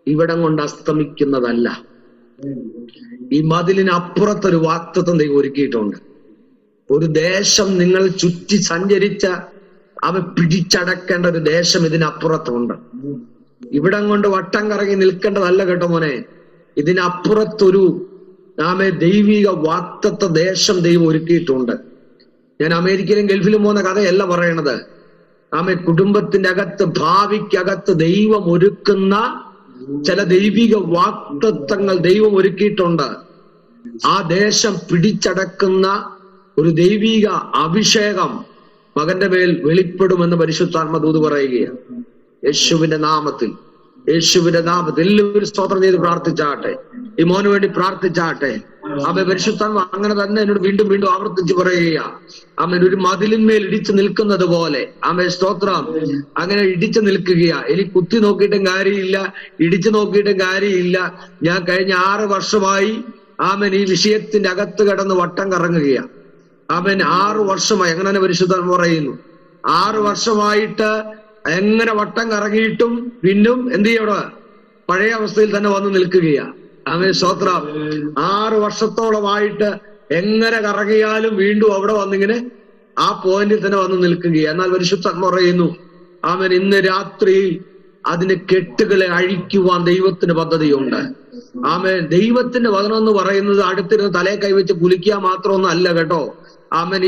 ഇവിടം കൊണ്ട് അസ്തമിക്കുന്നതല്ല. ഈ മതിലിനപ്പുറത്തൊരു വാക്തത്വം ദൈവം ഒരുക്കിയിട്ടുണ്ട്. ഒരു ദേശം നിങ്ങൾ ചുറ്റി സഞ്ചരിച്ച അവ പിടിച്ചടക്കേണ്ട ഒരു ദേശം ഇതിനപ്പുറത്തുണ്ട്. ഇവിടം കൊണ്ട് വട്ടം കറങ്ങി നിൽക്കേണ്ടതല്ല കേട്ടോ മോനെ. ഇതിനപ്പുറത്തൊരു ദൈവിക വാക്തത്വ ദേശം ദൈവം ഒരുക്കിയിട്ടുണ്ട്. ഞാൻ അമേരിക്കയിലും ഗൾഫിലും പോകുന്ന കഥയല്ല പറയണത്. കുടുംബത്തിന്റെ അകത്ത്, ഭാവിക്കകത്ത് ദൈവം ഒരുക്കുന്ന ചില ദൈവിക വാക്തത്വങ്ങൾ ദൈവം ഒരുക്കിയിട്ടുണ്ട്. ആ ദേശം പിടിച്ചടക്കുന്ന ഒരു ദൈവിക അഭിഷേകം മകന്റെ മേൽ വെളിപ്പെടുമെന്ന് പരിശുദ്ധാത്മ ദൂത് പറയുകയാണ്. യേശുവിന്റെ നാമത്തിൽ എല്ലാവരും സ്തോത്രം ചെയ്ത് പ്രാർത്ഥിച്ചാട്ടെ. ഈ മോന് വേണ്ടി പ്രാർത്ഥിച്ചാട്ടെ. പരിശുദ്ധാത്മ അങ്ങനെ തന്നെ എന്നോട് വീണ്ടും വീണ്ടും ആവർത്തിച്ച് പറയുക. ഒരു മതിലിന്മേൽ ഇടിച്ചു നിൽക്കുന്നത് പോലെ സ്തോത്രം അങ്ങനെ ഇടിച്ചു നിൽക്കുകയാ. എനിക്ക് കുത്തി നോക്കിയിട്ടും കാര്യമില്ല, ഇടിച്ചു നോക്കിയിട്ടും കാര്യമില്ല. ഞാൻ കഴിഞ്ഞ 6 വർഷമായി ഈ വിഷയത്തിന്റെ അകത്ത് കിടന്ന് വട്ടം കറങ്ങുകയാ. 6 വർഷമായി. അങ്ങനെ തന്നെ പരിശുദ്ധാത്മ പറയുന്നു. 6 വർഷമായിട്ട് എങ്ങനെ വട്ടം കറങ്ങിയിട്ടും പിന്നും എന്ത് ചെയ്യവിടെ പഴയ അവസ്ഥയിൽ തന്നെ വന്ന് നിൽക്കുകയാ. സ്തോത്രം. 6 വർഷത്തോളമായിട്ട് എങ്ങനെ കറങ്ങിയാലും വീണ്ടും അവിടെ വന്നിങ്ങനെ ആ പോയിന്റിൽ തന്നെ വന്ന് നിൽക്കുകയാ. എന്നാൽ പരിശുദ്ധാത്മ പറയുന്നു, ഇന്ന് രാത്രി അതിന്റെ കെട്ടുകളെ അഴിക്കുവാൻ ദൈവത്തിന് പദ്ധതിയുണ്ട്. ദൈവത്തിന്റെ വചനം എന്ന് പറയുന്നത് അടുത്തിരുന്ന് തലയെ കൈവച്ച് കുലിക്കുക മാത്രമൊന്നും അല്ല കേട്ടോ.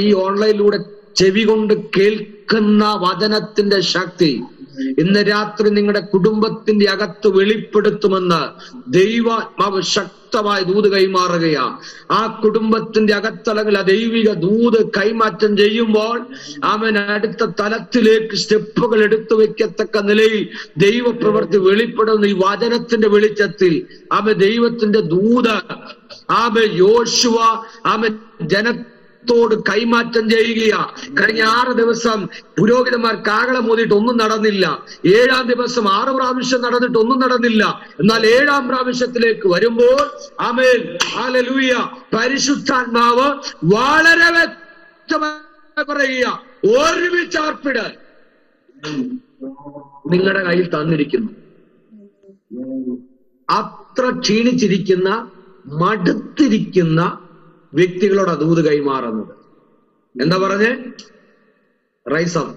ഈ ഓൺലൈനിലൂടെ ചെവി കൊണ്ട് കേൾക്കുന്ന വചനത്തിന്റെ ശക്തി ഇന്ന് രാത്രി നിങ്ങളുടെ കുടുംബത്തിന്റെ അകത്ത് വെളിപ്പെടുത്തുമെന്ന് ദൈവാത്മാവ് ശക്തമായ ദൂത് കൈമാറുകയാ. ആ കുടുംബത്തിന്റെ അകത്തളങ്ങൾ ആ ദൈവിക ദൂത് കൈമാറ്റം ചെയ്യുമ്പോൾ അവൻ അടുത്ത തലത്തിലേക്ക് സ്റ്റെപ്പുകൾ എടുത്തു വെക്കത്തക്ക നിലയിൽ ദൈവപ്രവൃത്തി വെളിപ്പെടുന്ന ഈ വചനത്തിന്റെ വെളിച്ചത്തിൽ അവൻ ദൈവത്തിന്റെ ദൂത് അവൻ യോശുവ അവൻ ജനത്തോട് കൈമാറ്റം ചെയ്യുകയാ. കഴിഞ്ഞ 6 ദിവസം പുരോഹിതന്മാർ കാഹളം ഊതിയിട്ട് ഒന്നും നടന്നില്ല. 7-ാം ദിവസം 6 പ്രാവശ്യം നടന്നിട്ട് ഒന്നും നടന്നില്ല. എന്നാൽ 7-ാം പ്രാവശ്യത്തിലേക്ക് വരുമ്പോൾ ആമേൻ ഹല്ലേലൂയ പരിശുദ്ധാത്മാവ് വളരെ വ്യക്തമായി പറയുക, ഒരുമിച്ച് ആർപ്പിട് നിങ്ങളുടെ കയ്യിൽ തന്നിരിക്കുന്നു. അത്ര ക്ഷീണിച്ചിരിക്കുന്ന മടുത്തിരിക്കുന്ന വ്യക്തികളോട് ദൂത് കൈമാറുന്നത്. എന്താ പറഞ്ഞേ? റൈസ് അപ്പ്,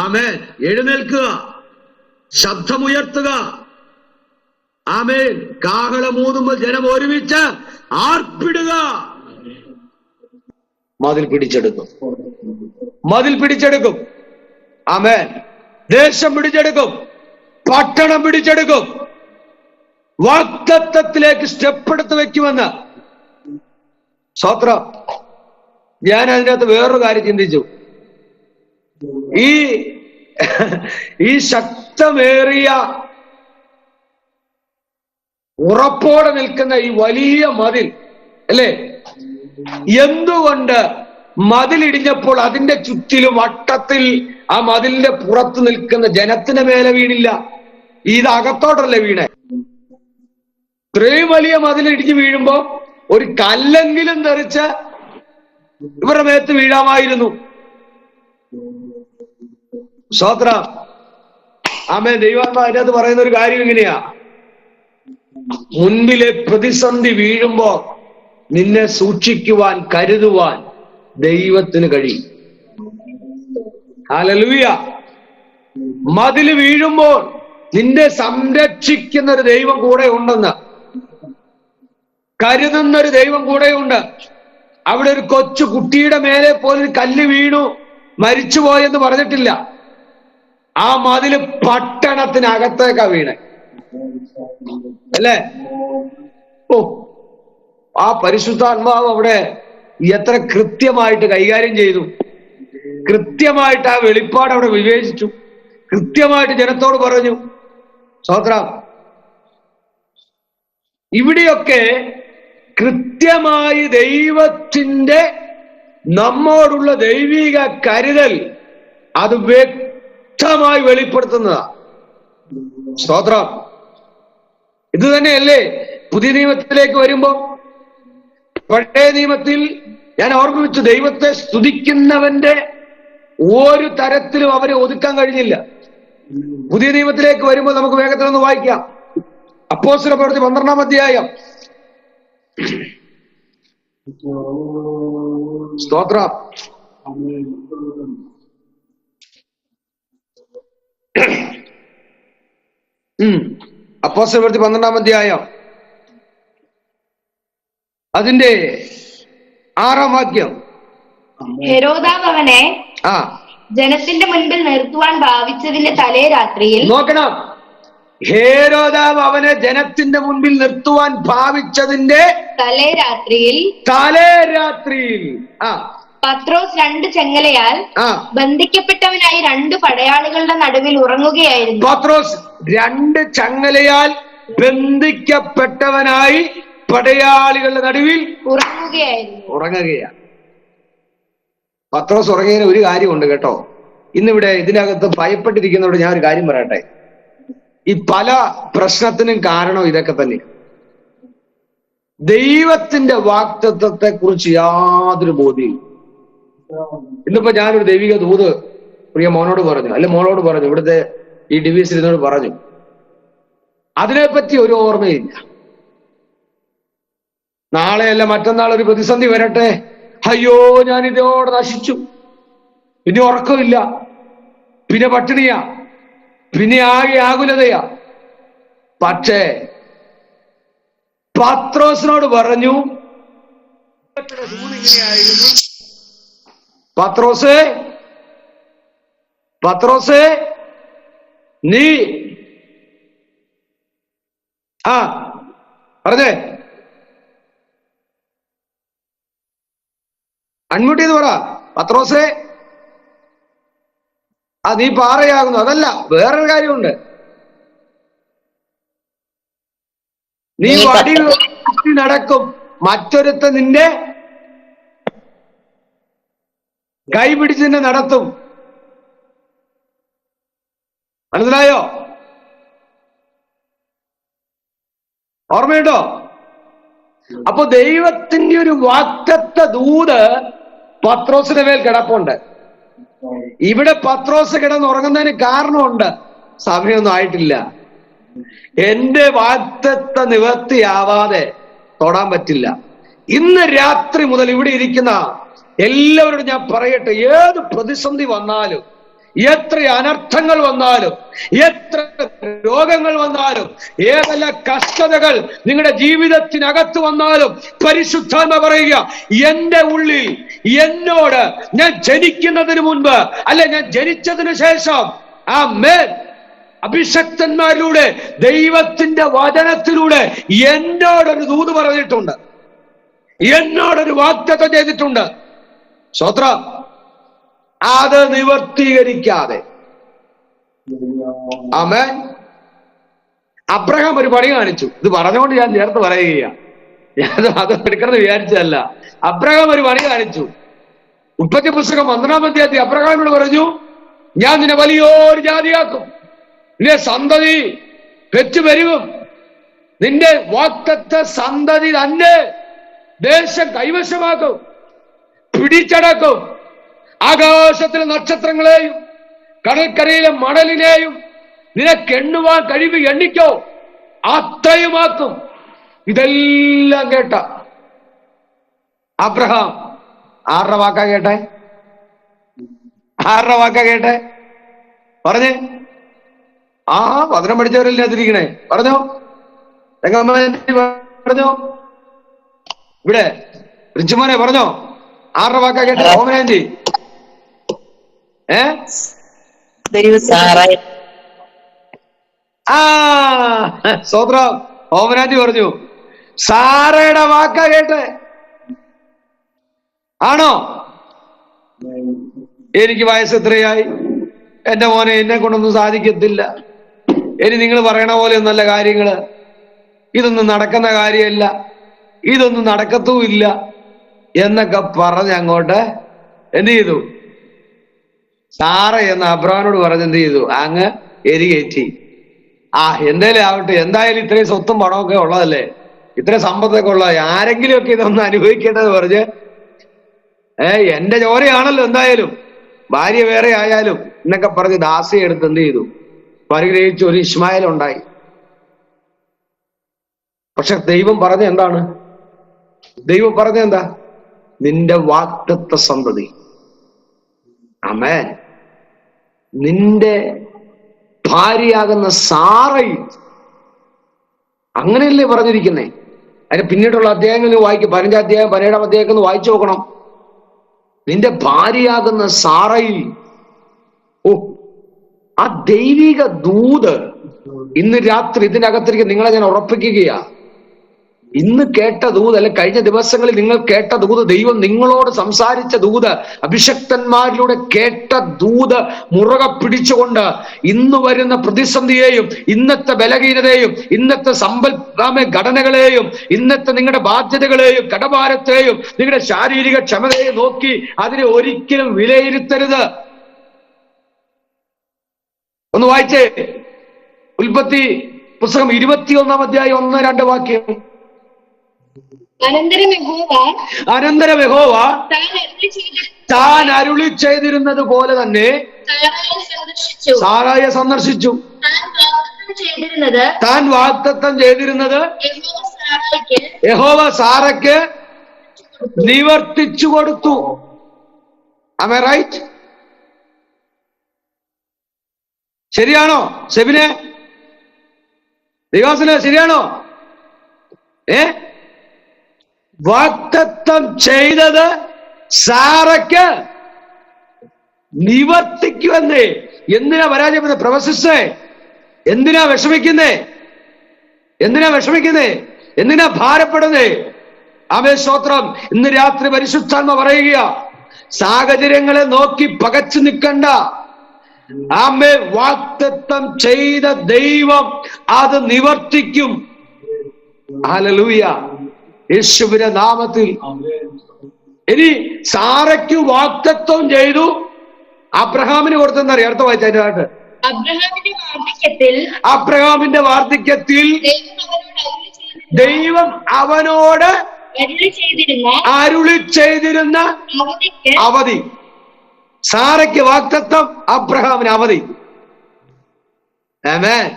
ആമേൻ, എഴുന്നേൽക്കുക, ശബ്ദമുയർത്തുക, ആമേൻ, കാഹളമൂതുമ്പോൾ ജനം ഒരുമിച്ച് ആർപ്പിടുക. മതിൽ പിടിച്ചെടുക്കും, മതിൽ പിടിച്ചെടുക്കും, ആമേൻ, ദേശം പിടിച്ചെടുക്കും, പട്ടണം പിടിച്ചെടുക്കും, വാഗ്ദത്തത്തിലേക്ക് സ്റ്റെപ്പ് എടുത്ത് വെക്കുമെന്ന്. സ്തോത്രം. ഞാൻ അതിനകത്ത് വേറൊരു കാര്യം ചിന്തിച്ചു. ഈ ശക്തമേറിയ ഉറപ്പോടെ നിൽക്കുന്ന ഈ വലിയ മതിൽ അല്ലേ, എന്തുകൊണ്ട് മതിലിടിഞ്ഞപ്പോൾ അതിന്റെ ചുറ്റിലും വട്ടത്തിൽ ആ മതിലിന്റെ പുറത്ത് നിൽക്കുന്ന ജനത്തിന് മേലെ വീണില്ല? ഇത് അകത്തോട്ടല്ലേ വീണേ? ഇത്രയും വലിയ മതിലിടിഞ്ഞ് വീഴുമ്പോ ഒരു കല്ലെങ്കിലും തെറിച്ച് ഇവരുടെ മേത്ത് വീഴാമായിരുന്നു. സ്തോത്രം. ആമേൻ. ദൈവാത്മാവ് അതിനകത്ത് പറയുന്ന ഒരു കാര്യം ഇങ്ങനെയാ, മുൻപിലെ പ്രതിസന്ധി വീഴുമ്പോ നിന്നെ സൂക്ഷിക്കുവാൻ കരുതുവാൻ ദൈവത്തിന് കഴിയും. ഹല്ലേലൂയ. മതില് വീഴുമ്പോൾ നിന്നെ സംരക്ഷിക്കുന്ന ഒരു ദൈവം കൂടെ ഉണ്ടെന്ന്, കരുതുന്ന ഒരു ദൈവം കൂടെയുണ്ട്. അവിടെ ഒരു കൊച്ചു കുട്ടിയുടെ മേലെ പോലൊരു കല്ല് വീണു മരിച്ചുപോയെന്ന് പറഞ്ഞിട്ടില്ല. ആ മതില് പട്ടണത്തിനകത്തേക്കാ വീണേ അല്ലേ? ഓ, ആ പരിശുദ്ധാത്മാവ് അവിടെ എത്ര കൃത്യമായിട്ട് കൈകാര്യം ചെയ്തു. കൃത്യമായിട്ട് ആ വെളിപ്പാട് അവിടെ വിവേചിച്ചു, കൃത്യമായിട്ട് ജനത്തോട് പറഞ്ഞു. സ്തോത്രം. ഇവിടെയൊക്കെ കൃത്യമായി ദൈവത്തിന്റെ നമ്മോടുള്ള ദൈവിക കരുതൽ അത് വ്യക്തമായി വെളിപ്പെടുത്തുന്നതാ. സ്തോത്രം. ഇത് തന്നെയല്ലേ പുതിയ നിയമത്തിലേക്ക് വരുമ്പോ? പഴയ നിയമത്തിൽ ഞാൻ ഓർമ്മിച്ചു, ദൈവത്തെ സ്തുതിക്കുന്നവന്റെ ഒരു തരത്തിലും അവരെ ഒതുക്കാൻ കഴിഞ്ഞില്ല. പുതിയ നിയമത്തിലേക്ക് വരുമ്പോൾ നമുക്ക് വേഗത്തിലൊന്ന് വായിക്കാം. അപ്പോസ്തലപ്രവൃത്തി 12-ാം അധ്യായം. സ്തോത്രം. അപ്പോസ്തലപ്രവൃത്തി 12-ാം അധ്യായം അതിന്റെ 6-ാം വാക്യം. ഹെരോദാവ് അവനെ ജനത്തിന്റെ മുൻപിൽ നിർത്തുവാൻ ഭാവിച്ചതിന്റെ തലേ രാത്രിയിൽ. നോക്കണം, ഹേരോദാവ് അവനെ ജനത്തിന്റെ മുൻപിൽ നിർത്തുവാൻ ഭാവിച്ചതിന്റെ തലേ രാത്രിയിൽ പത്രോസ് 2 ചെങ്ങലയാൽ ബന്ധിക്കപ്പെട്ടവനായി 2 പടയാളികളുടെ നടുവിൽ ഉറങ്ങുകയായിരുന്നു. പത്രോസ് 2 ചങ്ങലയാൽ ബന്ധിക്കപ്പെട്ടവനായി പടയാളികളുടെ നടുവിൽ ഉറങ്ങുകയാണ്. പത്രോസ് ഉറങ്ങിയതിന് ഒരു കാര്യമുണ്ട് കേട്ടോ. ഇന്നിവിടെ ഇതിനകത്ത് ഭയപ്പെട്ടിരിക്കുന്നവരോട് ഞാൻ ഒരു കാര്യം പറയട്ടെ. ഈ പല പ്രശ്നത്തിനും കാരണം ഇതൊക്കെ തന്നെ. ദൈവത്തിന്റെ വാഗ്ദത്തത്തെ കുറിച്ച് യാതൊരു ബോധ്യവും. ഇന്നിപ്പോ ഞാനൊരു ദൈവിക ദൂത് പ്രിയ മോനോട് പറഞ്ഞു, അല്ലെ മോളോട് പറഞ്ഞു, ഇവിടുത്തെ ഈ ഡിവിസിനോട് പറഞ്ഞു. അതിനെപ്പറ്റി ഒരു ഓർമ്മയില്ല. നാളെയല്ല മറ്റന്നാൾ ഒരു പ്രതിസന്ധി വരട്ടെ, അയ്യോ ഞാൻ ഇതോടെ നശിച്ചു, പിന്നെ ഉറക്കമില്ല, പിന്നെ പട്ടിണിയാ, പിന്നെ ആകെ ആകുലതയാ. പക്ഷേ പത്രോസിനോട് പറഞ്ഞു, ഇങ്ങനെയായിരുന്നു, പത്രോസ് പത്രോസേ, നീ പറഞ്ഞേ, അൺമ്യൂട്ട് ചെയ്ത് പറ. പത്രോസേ, നീ പാറയാകുന്നു. അതല്ല, വേറൊരു കാര്യമുണ്ട്. നീ വടി നടക്കും, മറ്റൊരുത്ത നിന്റെ കൈ പിടിച്ച് നിന്നെ നടത്തും. മനസ്സിലായോ? ഓർമ്മയുണ്ടോ? അപ്പൊ ദൈവത്തിന്റെ ഒരു വാഗ്ദത്ത ദൂത് പത്രോസിന്റെ മേൽ കിടപ്പുണ്ട്. ഇവിടെ പത്രോസ് കിടന്നുറങ്ങുന്നതിന് കാരണമുണ്ട്. സമയമൊന്നും ആയിട്ടില്ല. എന്റെ വാഗ്ദത്ത നിവൃത്തിയാവാതെ തൊടാൻ പറ്റില്ല. ഇന്ന് രാത്രി മുതൽ ഇവിടെ ഇരിക്കുന്ന എല്ലാവരോടും ഞാൻ പറയട്ടെ, ഏത് പ്രതിസന്ധി വന്നാലും, എത്ര അനർത്ഥങ്ങൾ വന്നാലും, എത്ര രോഗങ്ങൾ വന്നാലും, ഏതെല്ലാം കഷ്ടതകൾ നിങ്ങളുടെ ജീവിതത്തിനകത്ത് വന്നാലും, പരിശുദ്ധാത്മ പറയുക, എന്റെ ഉള്ളിൽ എന്നോട് ഞാൻ ജനിക്കുന്നതിന് മുൻപ് അല്ല ഞാൻ ജനിച്ചതിന് ശേഷം അഭിഷക്തന്മാരിലൂടെ ദൈവത്തിന്റെ വചനത്തിലൂടെ എന്നോടൊരു ദൂത് പറഞ്ഞിട്ടുണ്ട്, എന്നോടൊരു വാഗ്ദത്തം ചെയ്തിട്ടുണ്ട്. സ്തോത്രം. അത് നിവർത്തീകരിക്കാതെ ആമേൻ. അബ്രഹാം ഒരു പണി കാണിച്ചു. ഇത് പറഞ്ഞുകൊണ്ട് ഞാൻ ചേർത്ത് പറയുകയാണ്, ഞാൻ അത് എടുക്കണമെന്ന് വിചാരിച്ചതല്ല. അബ്രഹാം ഒരു പണി കാണിച്ചു. ഉൽപ്പത്തി പുസ്തകം 12-ാം അധ്യായത്തിൽ അബ്രഹാമിനോട് പറഞ്ഞു, ഞാൻ നിന്നെ വലിയൊരു ജാതിയാക്കും, നിന്റെ സന്തതി പെറ്റുപെരുകും, നിന്റെ വാഗ്ദത്ത സന്തതി തന്നെ ദേശം കൈവശമാക്കും, പിടിച്ചടക്കും, ആകാശത്തിലെ നക്ഷത്രങ്ങളെയും കടൽക്കരയിലെ മണലിനെയും നിനക്കെണ്ണുവാൻ കഴിവ് എണ്ണിക്കോ, അത്രയുമാക്കും. ഇതെല്ലാം കേട്ട അബ്രഹാം ആരുടെ വാക്കാ കേട്ടെ? ആരുടെ വാക്കാ കേട്ടെ? പറഞ്ഞേ. വചനം പഠിച്ചവരല്ലേ അതിരിക്കണേ? പറഞ്ഞോ, പറഞ്ഞോ, ഇവിടെ റിച്ചുമോനെ പറഞ്ഞോ, ആരുടെ വാക്കാ കേട്ടെ? ഓമനാന്റി സ്വത്രം. ഓമനാന്റി പറഞ്ഞു സാറയുടെ വാക്കാ കേട്ടെ. ആണോ? എനിക്ക് വയസ്സ് എത്രയായി, എന്റെ മോനെ എന്നെ കൊണ്ടൊന്നും സാധിക്കത്തില്ല, ഇനി നിങ്ങൾ പറയണ പോലെ ഒന്നല്ല കാര്യങ്ങള്, ഇതൊന്നും നടക്കുന്ന കാര്യമല്ല, ഇതൊന്നും നടക്കത്തുമില്ല എന്നൊക്കെ പറഞ്ഞ് അങ്ങോട്ട് എന്ത് ചെയ്തു? സാറ എന്ന് അബ്രഹാമിനോട് പറഞ്ഞ് എന്ത് ചെയ്തു? അങ്ങ് എരികേറ്റി. എന്തേലും ആവട്ടെ, എന്തായാലും ഇത്രയും സ്വത്തും പണമൊക്കെ ഉള്ളതല്ലേ, ഇത്രയും സമ്പത്തൊക്കെ ഉള്ളത്, ആരെങ്കിലുമൊക്കെ ഇതൊന്ന് അനുഭവിക്കേണ്ടത് പറഞ്ഞ് എന്റെ ചോരയാണല്ലോ എന്തായാലും, ഭാര്യ വേറെ ആയാലും എന്നൊക്കെ പറഞ്ഞ് ദാസിയെ എടുത്ത് എന്ത് ചെയ്തു? പരിഗ്രഹിച്ച് ഒരു ഇസ്മായിൽ ഉണ്ടായി. പക്ഷെ ദൈവം പറഞ്ഞ എന്താണ്? ദൈവം പറഞ്ഞ എന്താ? നിന്റെ വാഗ്ദത്ത സന്തതി, ആമേൻ, നിന്റെ ഭാര്യയാകുന്ന സാറയും. അങ്ങനെയല്ലേ പറഞ്ഞിരിക്കുന്നേ? അതിന് പിന്നീടുള്ള അധ്യായങ്ങൾ വായിക്കും. 15-ാം അധ്യായം 17-ാം അധ്യായം ഒന്ന് വായിച്ചു നോക്കണം. നിന്റെ ഭാര്യയാകുന്ന സാറയിൽ. ആ ദൈവിക ദൂത് ഇന്ന് രാത്രി ഇതിനകത്തിരിക്കും. നിങ്ങളെ ഞാൻ ഉറപ്പിക്കുകയാ, ഇന്ന് കേട്ട ദൂത്, അല്ലെ കഴിഞ്ഞ ദിവസങ്ങളിൽ നിങ്ങൾ കേട്ട ദൂത്, ദൈവം നിങ്ങളോട് സംസാരിച്ച ദൂത്, അഭിഷക്തന്മാരിലൂടെ കേട്ട ദൂത് മുറുകെ പിടിച്ചുകൊണ്ട് ഇന്ന് വരുന്ന പ്രതിസന്ധിയെയും, ഇന്നത്തെ ബലഹീനതയെയും, ഇന്നത്തെ ഘടനകളെയും, ഇന്നത്തെ നിങ്ങളുടെ ബാധ്യതകളെയും, കടഭാരത്തെയും, നിങ്ങളുടെ ശാരീരിക ക്ഷമതയെയും നോക്കി അതിനെ ഒരിക്കലും വിലയിരുത്തരുത്. ഒന്ന് വായിച്ചേ, ഉൽപ്പത്തി പുസ്തകം 21-ാം അധ്യായം 1-2 വാക്യം. അനന്തരം യഹോവ താൻ അരുളി ചെയ്തിരുന്നത് പോലെ തന്നെ സാറായെ സന്ദർശിച്ചു. താൻ വാഗ്ദത്തം ചെയ്തിരുന്നത് യഹോവ സാറയ്ക്ക് നിവർത്തിച്ചു കൊടുത്തു. Am I right? ശരിയാണോ സെബിനെ? ദിവാസിനെ ശരിയാണോ? വാഗ്ദത്തം ചെയ്തത് സാറയ്ക്ക് നിവർത്തിക്കുമെന്നേ എന്തിനാ പരാജയപ്പെടുന്നത്? പ്രൊഫസേ, എന്തിനാ വിഷമിക്കുന്നേ? എന്തിനാ ഭാരപ്പെടുന്നേ? ആമേൻ, സ്തോത്രം. ഇന്ന് രാത്രി പരിശുദ്ധാത്മ പറയുക, സാഹചര്യങ്ങളെ നോക്കി പകച്ചു നിൽക്കണ്ട. ആമേൻ, വാഗ്ദത്തം ചെയ്ത ദൈവം അത് നിവർത്തിക്കും. ഹല്ലേലൂയ, യേശുവിന്റെ നാമത്തിൽ. ഇനി സാറയ്ക്ക് വാഗ്ദത്തം ചെയ്തു, അബ്രഹാമിന് കൊടുത്തെന്നറിയാം. അടുത്ത വായിച്ചതിനായിട്ട് അബ്രഹാമിന്റെ വാർദ്ധക്യത്തിൽ ദൈവം അവനോട് അരുളി ചെയ്തിരുന്ന അവധി. സാറയ്ക്ക് വാഗ്ദത്തം, അബ്രഹാമിന് അവധി. ആമേൻ.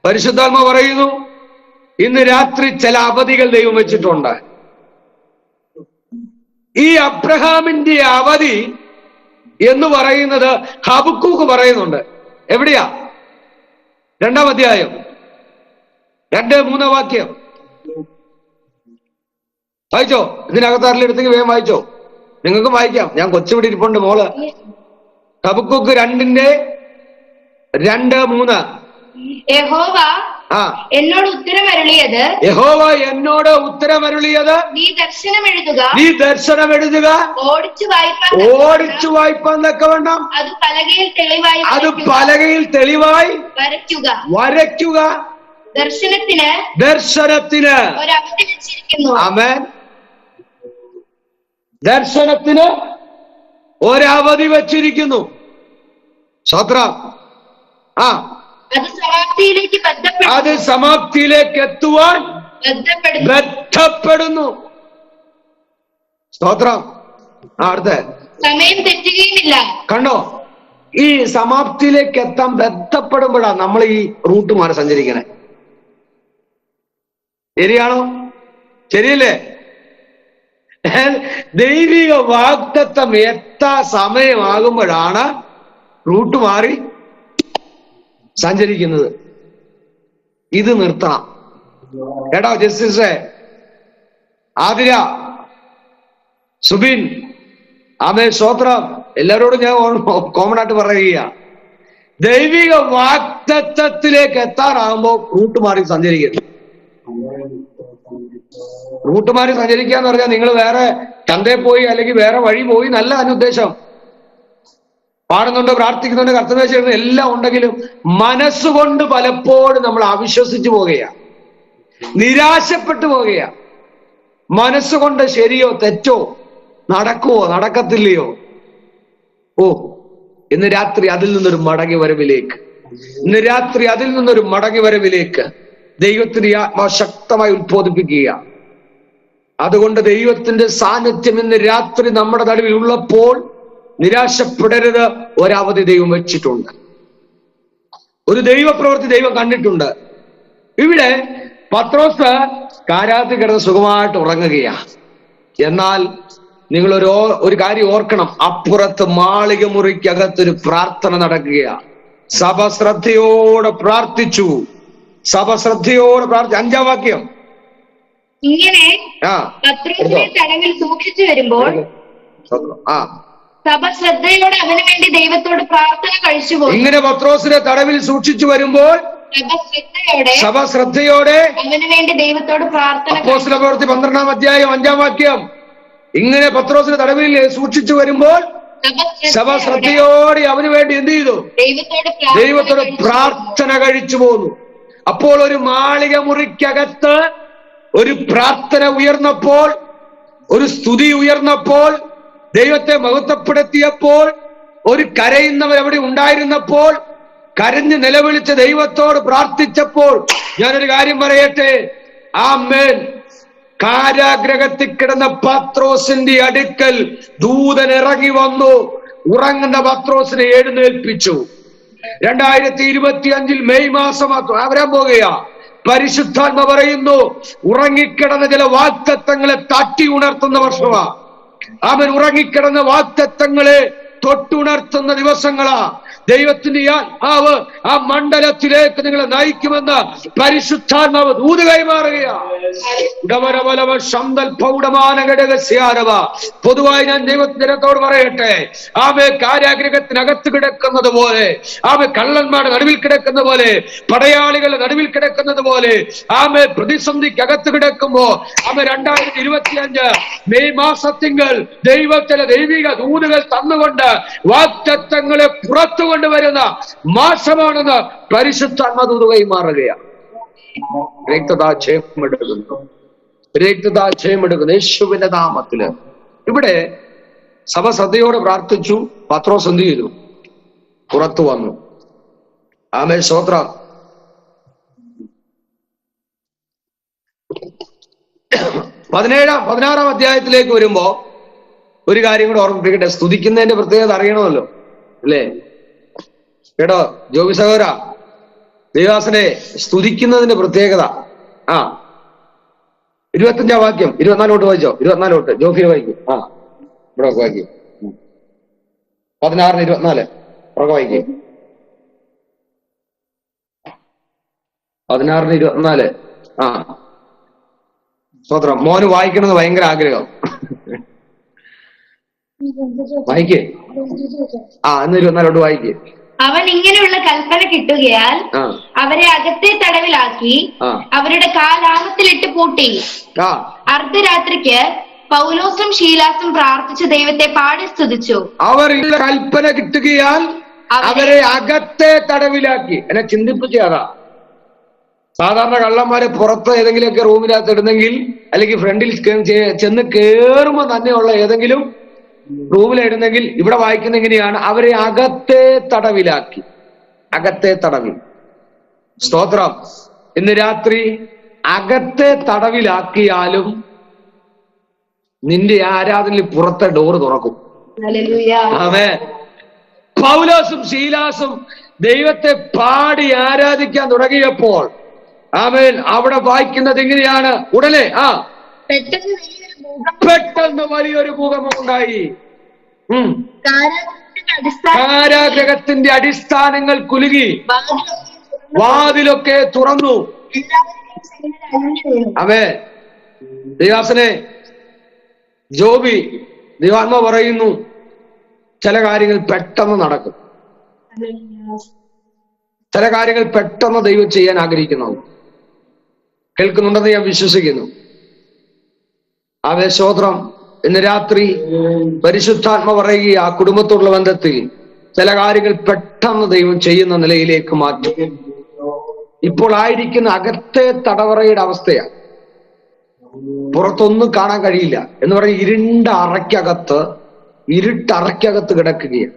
പരിശുദ്ധാത്മ പറയുന്നു, ഇന്ന് രാത്രി ചില അവധികൾ ദൈവം വെച്ചിട്ടുണ്ട്. ഈ അബ്രഹാമിന്റെ അവധി എന്ന് പറയുന്നത് ഹബക്കൂക്ക് പറയുന്നുണ്ട്. എവിടെയാ? 2-ാം അധ്യായം 2-3 വാക്യം വായിച്ചോ. ഇതിനകത്ത് ആരിലെടുത്തെങ്കിൽ വേഗം വായിച്ചോ. നിങ്ങൾക്ക് വായിക്കാം, ഞാൻ കൊച്ചുപിടി ഇരിപ്പുണ്ട് മോള്. ഹബക്കൂക്ക് 2:2-3. യഹോവ എന്നോട് ഉത്തരമരുളിയത് നീ ദർശനം എഴുതുക, ഓടിച്ചു വായിപ്പാൻ തക്കവണ്ണം അത് പലകയിൽ തെളിവായി വരയ്ക്കുക. ദർശനത്തിന് ആമേൻ, ദർശനത്തിന് ഒരവധി വച്ചിരിക്കുന്നു. സ്തോത്രം. അത് സമാപ്തിയിലേക്ക് എത്തുവാൻ ബന്ധപ്പെടുന്നു. സ്തോത്രം. അടുത്ത സമയം തെറ്റുകയുമില്ല. കണ്ടോ, ഈ സമാപ്തിയിലേക്ക് എത്താൻ ബന്ധപ്പെടുമ്പോഴാണ് നമ്മൾ ഈ റൂട്ട് മാറി സഞ്ചരിക്കണേ. ശരിയാണോ? ശരിയല്ലേ? ദൈവിക വാഗ്ദത്തം എത്താ സമയമാകുമ്പോഴാണ് റൂട്ട് മാറി സഞ്ചരിക്കുന്നത്. ഇത് നിർത്തണം കേട്ടോ. ജസ്റ്റിസേ, ആതിര, സുബിൻ, ആമേൻ, സ്തോത്രം. എല്ലാവരോടും ഞാൻ കോമൺ ആയിട്ട് പറയുക, ദൈവിക വാഗ്ദത്തത്തിലേക്ക് എത്താറാകുമ്പോൾ റൂട്ട് മാറി സഞ്ചരിക്കരുത്. റൂട്ട് മാറി സഞ്ചരിക്കുക എന്ന് പറഞ്ഞാൽ നിങ്ങൾ വേറെ ചന്തയിൽ പോയി അല്ലെങ്കിൽ വേറെ വഴി പോയി നല്ല അനുദ്ദേശം, പാടുന്നുണ്ട്, പ്രാർത്ഥിക്കുന്നുണ്ട്, കർത്തവ്യം ചെയ്യുന്നു, എല്ലാം ഉണ്ടെങ്കിലും മനസ്സുകൊണ്ട് പലപ്പോഴും നമ്മൾ അവിശ്വസിച്ചു പോകുകയാണ്, നിരാശപ്പെട്ടു പോകുകയാണ്. മനസ്സുകൊണ്ട് ശരിയോ തെറ്റോ, നടക്കുവോ നടക്കത്തില്ലയോ? ഇന്ന് രാത്രി അതിൽ നിന്നൊരു മടങ്ങി വരവിലേക്ക് ദൈവത്തിന് ആത്മാ ശക്തമായി ഉത്ബോധിപ്പിക്കുക. അതുകൊണ്ട് ദൈവത്തിന്റെ സാന്നിധ്യം ഇന്ന് രാത്രി നമ്മുടെ നടുവിൽ ഉള്ളപ്പോൾ നിരാശപ്പെടരുത്. ഒരവധി ദൈവം വെച്ചിട്ടുണ്ട്, ഒരു ദൈവപ്രവൃത്തി ദൈവം കണ്ടിട്ടുണ്ട്. ഇവിടെ പത്രോസ് കാരാഗ്രഹത്തിൽ കിടന്ന് സുഖമായിട്ട് ഉറങ്ങുകയാണ്. എന്നാൽ നിങ്ങൾ ഒരു കാര്യം ഓർക്കണം, അപ്പുറത്ത് മാളിക മുറിക്കകത്തൊരു പ്രാർത്ഥന നടക്കുകയാണ്. സഭ ശ്രദ്ധയോടെ പ്രാർത്ഥിച്ചു. 5-ാം വാക്യം. ഇങ്ങനെ പത്രോസിനെ തടവിൽ സൂക്ഷിച്ചു വരുമ്പോൾ സഭ ശ്രദ്ധയോടെ അവന് വേണ്ടി ദൈവത്തോട് പ്രാർത്ഥന കഴിച്ചുപോയി. ഇങ്ങനെ പത്രോസിനെ തടവിൽ സൂക്ഷിച്ചു വരുമ്പോൾ സഭ ശ്രദ്ധയോടെ അവന് വേണ്ടി ദൈവത്തോട് പ്രാർത്ഥന. അപ്പോസ്തല പ്രവൃത്തി 12-ാം അധ്യായം 5-ാം വാക്യം. ഇങ്ങനെ പത്രോസിനെ തടവിൽ സൂക്ഷിച്ചു വരുമ്പോൾ സഭ ശ്രദ്ധയോടെ അവന് വേണ്ടി എന്ത് ചെയ്തു? ദൈവത്തോട് പ്രാർത്ഥന കഴിച്ചു പോന്നു. അപ്പോൾ ഒരു മാളിക മുറിക്കകത്ത് ഒരു പ്രാർത്ഥന ഉയർന്നപ്പോൾ, ഒരു സ്തുതി ഉയർന്നപ്പോൾ, ദൈവത്തെ മഹത്വപ്പെടുത്തിയപ്പോൾ, ഒരു കരയുന്നവർ അവിടെ ഉണ്ടായിരുന്നപ്പോൾ, കരഞ്ഞ് നിലവിളിച്ച ദൈവത്തോട് പ്രാർത്ഥിച്ചപ്പോൾ, ഞാനൊരു കാര്യം പറയട്ടെ, ആമേൻ, കാരാഗ്രഹത്തിൽ കിടന്ന പത്രോസിന്റെ അടുക്കൽ ദൂതൻ ഇറങ്ങി വന്നു. ഉറങ്ങുന്ന പത്രോസിനെ എഴുന്നേൽപ്പിച്ചു. 2025 മെയ് മാസം വരാൻ പോകുകയാ. പരിശുദ്ധാത്മ പറയുന്നു, ഉറങ്ങിക്കിടന്ന ചില വാഗ്ദത്തങ്ങളെ തട്ടി ഉണർത്തുന്ന വർഷമാ. അവൻ ഉറങ്ങിക്കിടന്ന വാഗ്ദത്തങ്ങളെ തൊട്ടുണർത്തുന്ന ദിവസങ്ങളാ. ദൈവത്തിന്റെ ആത്മാവ് ആ മണ്ഡലത്തിലേക്ക് നിങ്ങളെ നയിക്കുമെന്ന് പരിശുദ്ധാത്മാവ് ദൂത് കൈമാറുകയാണ്. പൊതുവായി ഞാൻ ദൈവത്തിനോട് പറയട്ടെ, ആമേ കാരാഗ്രഹത്തിനകത്ത് കിടക്കുന്നത് പോലെ, ആമേ കള്ളന്മാരുടെ നടുവിൽ കിടക്കുന്ന പോലെ, പടയാളികളുടെ നടുവിൽ കിടക്കുന്നത് പോലെ, ആമേ പ്രതിസന്ധിക്കകത്ത് കിടക്കുമ്പോ ആമേ 2025 മെയ് മാസത്തിങ്കൽ ദൈവത്തിലെ ദൈവിക ദൂതുകൾ തന്നുകൊണ്ട് വാഗ്ദത്തങ്ങളെ പുറത്തു കൊണ്ടുവരുന്ന മാസമാണെന്ന് പരിശുദ്ധാത്മാവ് ദൂത് കൈമാറുകയാണ്. രക്തദാക്ഷയമെടുക്കുന്നു യേശുവിന്റെ നാമത്തില്. ഇവിടെ സഭ ശ്രദ്ധയോടെ പ്രാർത്ഥിച്ചു. പത്രോസ് എന്ത് ചെയ്തു? പുറത്തു വന്നു. ആമേൻ, സ്തോത്രം. 16-ാം അധ്യായത്തിലേക്ക് വരുമ്പോ ഒരു കാര്യം കൂടെ ഓർമ്മിപ്പിക്കട്ടെ. സ്തുതിക്കുന്നതിന്റെ പ്രത്യേകത അറിയണമല്ലോ, അല്ലേ? കേട്ടോ ജോബി സഹോദര, ദേവാസനെ സ്തുതിക്കുന്നതിന്റെ പ്രത്യേകത. 25-ാം വാക്യം 24 വായിച്ചോ. 24 ജോഫിനെ വായിക്കും. ഇവിടെ വായിക്കും. 16-24 ഉറക്കെ വായിക്കും. 16-24. സ്തോത്രം. മോന് വായിക്കണമെന്ന് ഭയങ്കര ആഗ്രഹം. വായിക്കേ. എന്ന് 24 വായിക്കേ. അവൻ ഇങ്ങനെയുള്ള കൽപ്പന കിട്ടുകയാൽ അവരെ അകത്തെ തടവിലാക്കി അവരുടെ കാലാമത്തിലിട്ട് പൂട്ടി. അർദ്ധരാത്രിക്ക് പൗലോസും ശീലാസും പ്രാർത്ഥിച്ച് ദൈവത്തെ പാടി സ്തുതിച്ചു. അവർ കൽപ്പന കിട്ടുകയാൽ അവരെ അകത്തെ തടവിലാക്കി. എന്നെ ചിന്തിപ്പിച്ചതാ. സാധാരണ കള്ളന്മാരെ പുറത്ത് ഏതെങ്കിലുമൊക്കെ റൂമിനകത്ത് ഇടുന്നെങ്കിൽ, അല്ലെങ്കിൽ ഫ്രണ്ടിൽ ചെന്ന് കേറുമ്പോ തന്നെയുള്ള ഏതെങ്കിലും റൂമിലിടുന്നെങ്കിൽ, ഇവിടെ വായിക്കുന്ന എങ്ങനെയാണ്? അവരെ അകത്തെ തടവിലാക്കി. അകത്തെ തടവിൽ. സ്തോത്രം. ഇന്ന് രാത്രി അകത്തെ തടവിലാക്കിയാലും നിന്റെ ആരാധനയിൽ പുറത്തെ ഡോറ് തുറക്കും. ആമേൻ. പൗലോസും ശീലാസും ദൈവത്തെ പാടി ആരാധിക്കാൻ തുടങ്ങിയപ്പോൾ, ആമേൻ, അവിടെ വായിക്കുന്നത് എങ്ങനെയാണ്? ഉടനെ പെട്ടെന്ന് വലിയൊരു ഭൂകമ്പം ഉണ്ടായി. കാരാഗ്രഹത്തിന്റെ അടിസ്ഥാനങ്ങൾ കുലുങ്ങി, വാതിലൊക്കെ തുറന്നു. ആമേൻ. ദൈവാസനെ, ജോബി, ദൈവാത്മ പറയുന്നു ചില കാര്യങ്ങൾ പെട്ടെന്ന് നടക്കും. ചില കാര്യങ്ങൾ പെട്ടെന്ന് ദൈവം ചെയ്യാൻ ആഗ്രഹിക്കുന്നു. കേൾക്കുന്നുണ്ടെന്ന് ഞാൻ വിശ്വസിക്കുന്നു. സ്തോത്രം. ഇന്ന് രാത്രി പരിശുദ്ധാത്മ പറയുക, ആ കുടുംബത്തോടുള്ള ബന്ധത്തിൽ ചില കാര്യങ്ങൾ പെട്ടെന്ന് ദൈവം ചെയ്യുന്ന നിലയിലേക്ക് മാറ്റും. ഇപ്പോൾ ആയിരിക്കുന്ന അകത്തെ തടവറയുടെ അവസ്ഥയാണ്. പുറത്തൊന്നും കാണാൻ കഴിയില്ല എന്ന് പറഞ്ഞ് ഇരുട്ടറയ്ക്കകത്ത് കിടക്കുകയാണ്.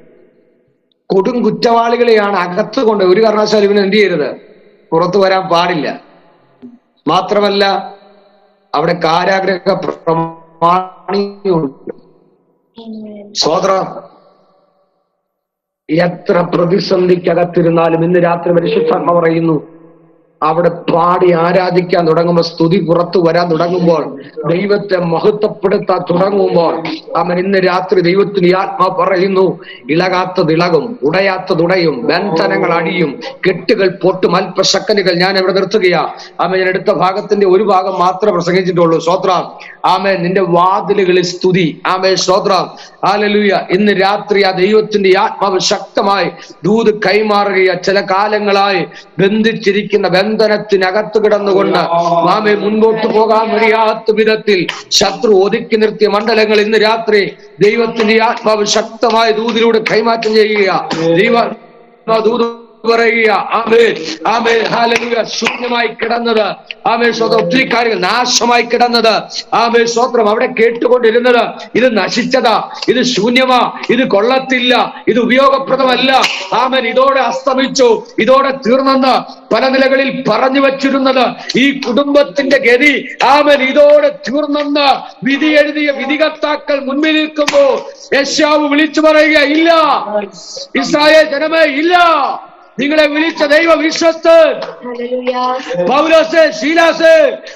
കൊടും കുറ്റവാളികളെയാണ് അകത്ത് കൊണ്ട്. ഒരു കാരണവശാലും ഇവന് എന്ത് ചെയ്യരുത്? പുറത്തു വരാൻ പാടില്ല. മാത്രമല്ല, അവിടെ കാരാഗ്രഹ പ്രമാണിയുണ്ട്. സ്തോത്രം. എത്ര പ്രതിസന്ധിക്കകത്തിരുന്നാലും ഇന്ന് രാത്രി പരിശുദ്ധാത്മ പറയുന്നു, അവിടെ പാടി ആരാധിക്കാൻ തുടങ്ങുമ്പോൾ, സ്തുതി പുറത്തു വരാൻ തുടങ്ങുമ്പോൾ, ദൈവത്തെ മഹത്വപ്പെടുത്താൻ തുടങ്ങുമ്പോൾ, അവൻ ഇന്ന് രാത്രി ദൈവത്തിന് ആത്മാ പറയുന്നു, ഇളകാത്തത് ഇളകും, ഉടയാത്തതുടയും, ബന്ധനങ്ങൾ അടിയും, കെട്ടുകൾ പൊട്ടും. അല്പശക്കലുകൾ ഞാൻ ഇവിടെ നിർത്തുകയാ. ആമേൻ. ഞാൻ എടുത്ത ഭാഗത്തിന്റെ ഒരു ഭാഗം മാത്രമേ പ്രസംഗിച്ചിട്ടുള്ളൂ. സ്തോത്രം. ആമേൻ. നിന്റെ വാതിലുകളിൽ സ്തുതി. ആമേൻ. സ്തോത്രം. ഹല്ലേലൂയ. ഇന്ന് രാത്രി ആ ദൈവത്തിന്റെ ആത്മാവ് ശക്തമായി ദൂത് കൈമാറുകയാ. ചില കാലങ്ങളായി ബന്ധിച്ചിരിക്കുന്ന ബന്ധനത്തിനകത്ത് കിടന്നുകൊണ്ട് ആമേ മുൻപോട്ട് പോകാൻ കഴിയാത്ത വിധത്തിൽ ശത്രു ഒതുക്കി നിർത്തിയ മണ്ഡലങ്ങൾ ഇന്ന് രാത്രി ദൈവത്തിന്റെ ആത്മാവ് ശക്തമായ ദൂതിലൂടെ കൈമാറ്റം ചെയ്യുക. ദൂത് പറയുക. ആമേൻ. ആമേൻ. ഹല്ലേലൂയ. ശൂന്യമായി കിടന്നത്, ആമേൻ, സ്വന്തം ഒത്തിരി കാര്യങ്ങൾ നാശമായി കിടന്നത്, ആമേൻ, സ്വത്രം അവിടെ കേട്ടുകൊണ്ടിരുന്നത്, ഇത് നശിച്ചതാ, ഇത് ശൂന്യമാ, ഇത് കൊള്ളത്തില്ല, ഇത് ഉപയോഗപ്രദമല്ല, ആമേൻ, ഇതോടെ അസ്തമിച്ചു, ഇതോടെ തീർന്നെന്ന് പല നിലകളിൽ പറഞ്ഞു വച്ചിരുന്നത്, ഈ കുടുംബത്തിന്റെ ഗതി, ആമേൻ, ഇതോടെ തീർന്നെന്ന് വിധി എഴുതിയ വിധികർത്താക്കൾ മുൻപിൽ നിൽക്കുമ്പോ യെശയ്യാവ് വിളിച്ചു പറയുക, ഇല്ല, ഇസ്രായേൽ ജനമേ, ഇല്ല, നിങ്ങളെ വിളിച്ച ദൈവ വിശ്വസ്തൻ. പൗലോസേ, ശീലാസേ,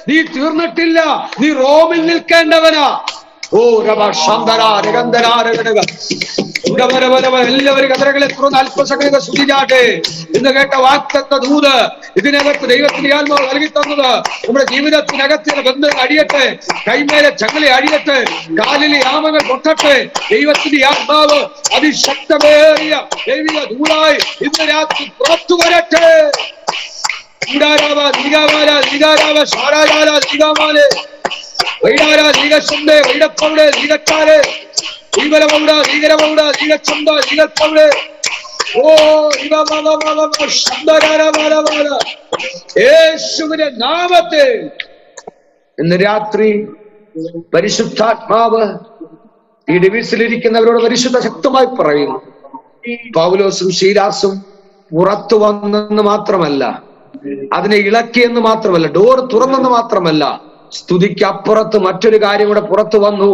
നീ തീർന്നിട്ടില്ല, നീ റോമിൽ നിൽക്കേണ്ടവനാ. ഓ രവ ശാന്തര രഗന്ധരാരകടക എല്ലാവരും കഥകളെ തുറന്ന് അല്പസംഖ്യക സ്തുതിച്ചാട്ടെ. ഇന്ന് കേട്ട വാക്തത്വ ദൂത് ഇതിനകത്ത് ദൈവത്തിന്റെ ആത്മാവ് നൽകി തന്നത് നമ്മുടെ ജീവിതത്തിനകത്തുള്ള ബന്ധങ്ങൾ അടിയട്ടെ, കൈമേലെ ചങ്ങല അടിയട്ടെ, കാലിലെ യാമങ്ങൾ പൊട്ടട്ടെ. ദൈവത്തിന്റെ ആത്മാവ് അതിശക്തമേറിയ ദൈവിക ദൂതായി ഇന്ന് രാത്രി പുറത്തു വരട്ടെ. യേശുവിന്റെ നാമത്തിൽ ഇന്ന് രാത്രി പരിശുദ്ധാത്മാവ് ഈ ഡിവിസിലിരിക്കുന്നവരോട് പരിശുദ്ധ ശക്തമായി പറയുന്നു. പൗലോസും ശീലാസും പുറത്തു വന്നെന്ന് മാത്രമല്ല, അതിനെ ഇളക്കിയെന്ന് മാത്രമല്ല, ഡോർ തുറന്നെന്ന് മാത്രമല്ല, സ്തുതിക്ക് അപ്പുറത്ത് മറ്റൊരു കാര്യം കൂടെ പുറത്തു വന്നു.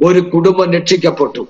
ഒരു കുടുംബം രക്ഷിക്കപ്പെട്ടു.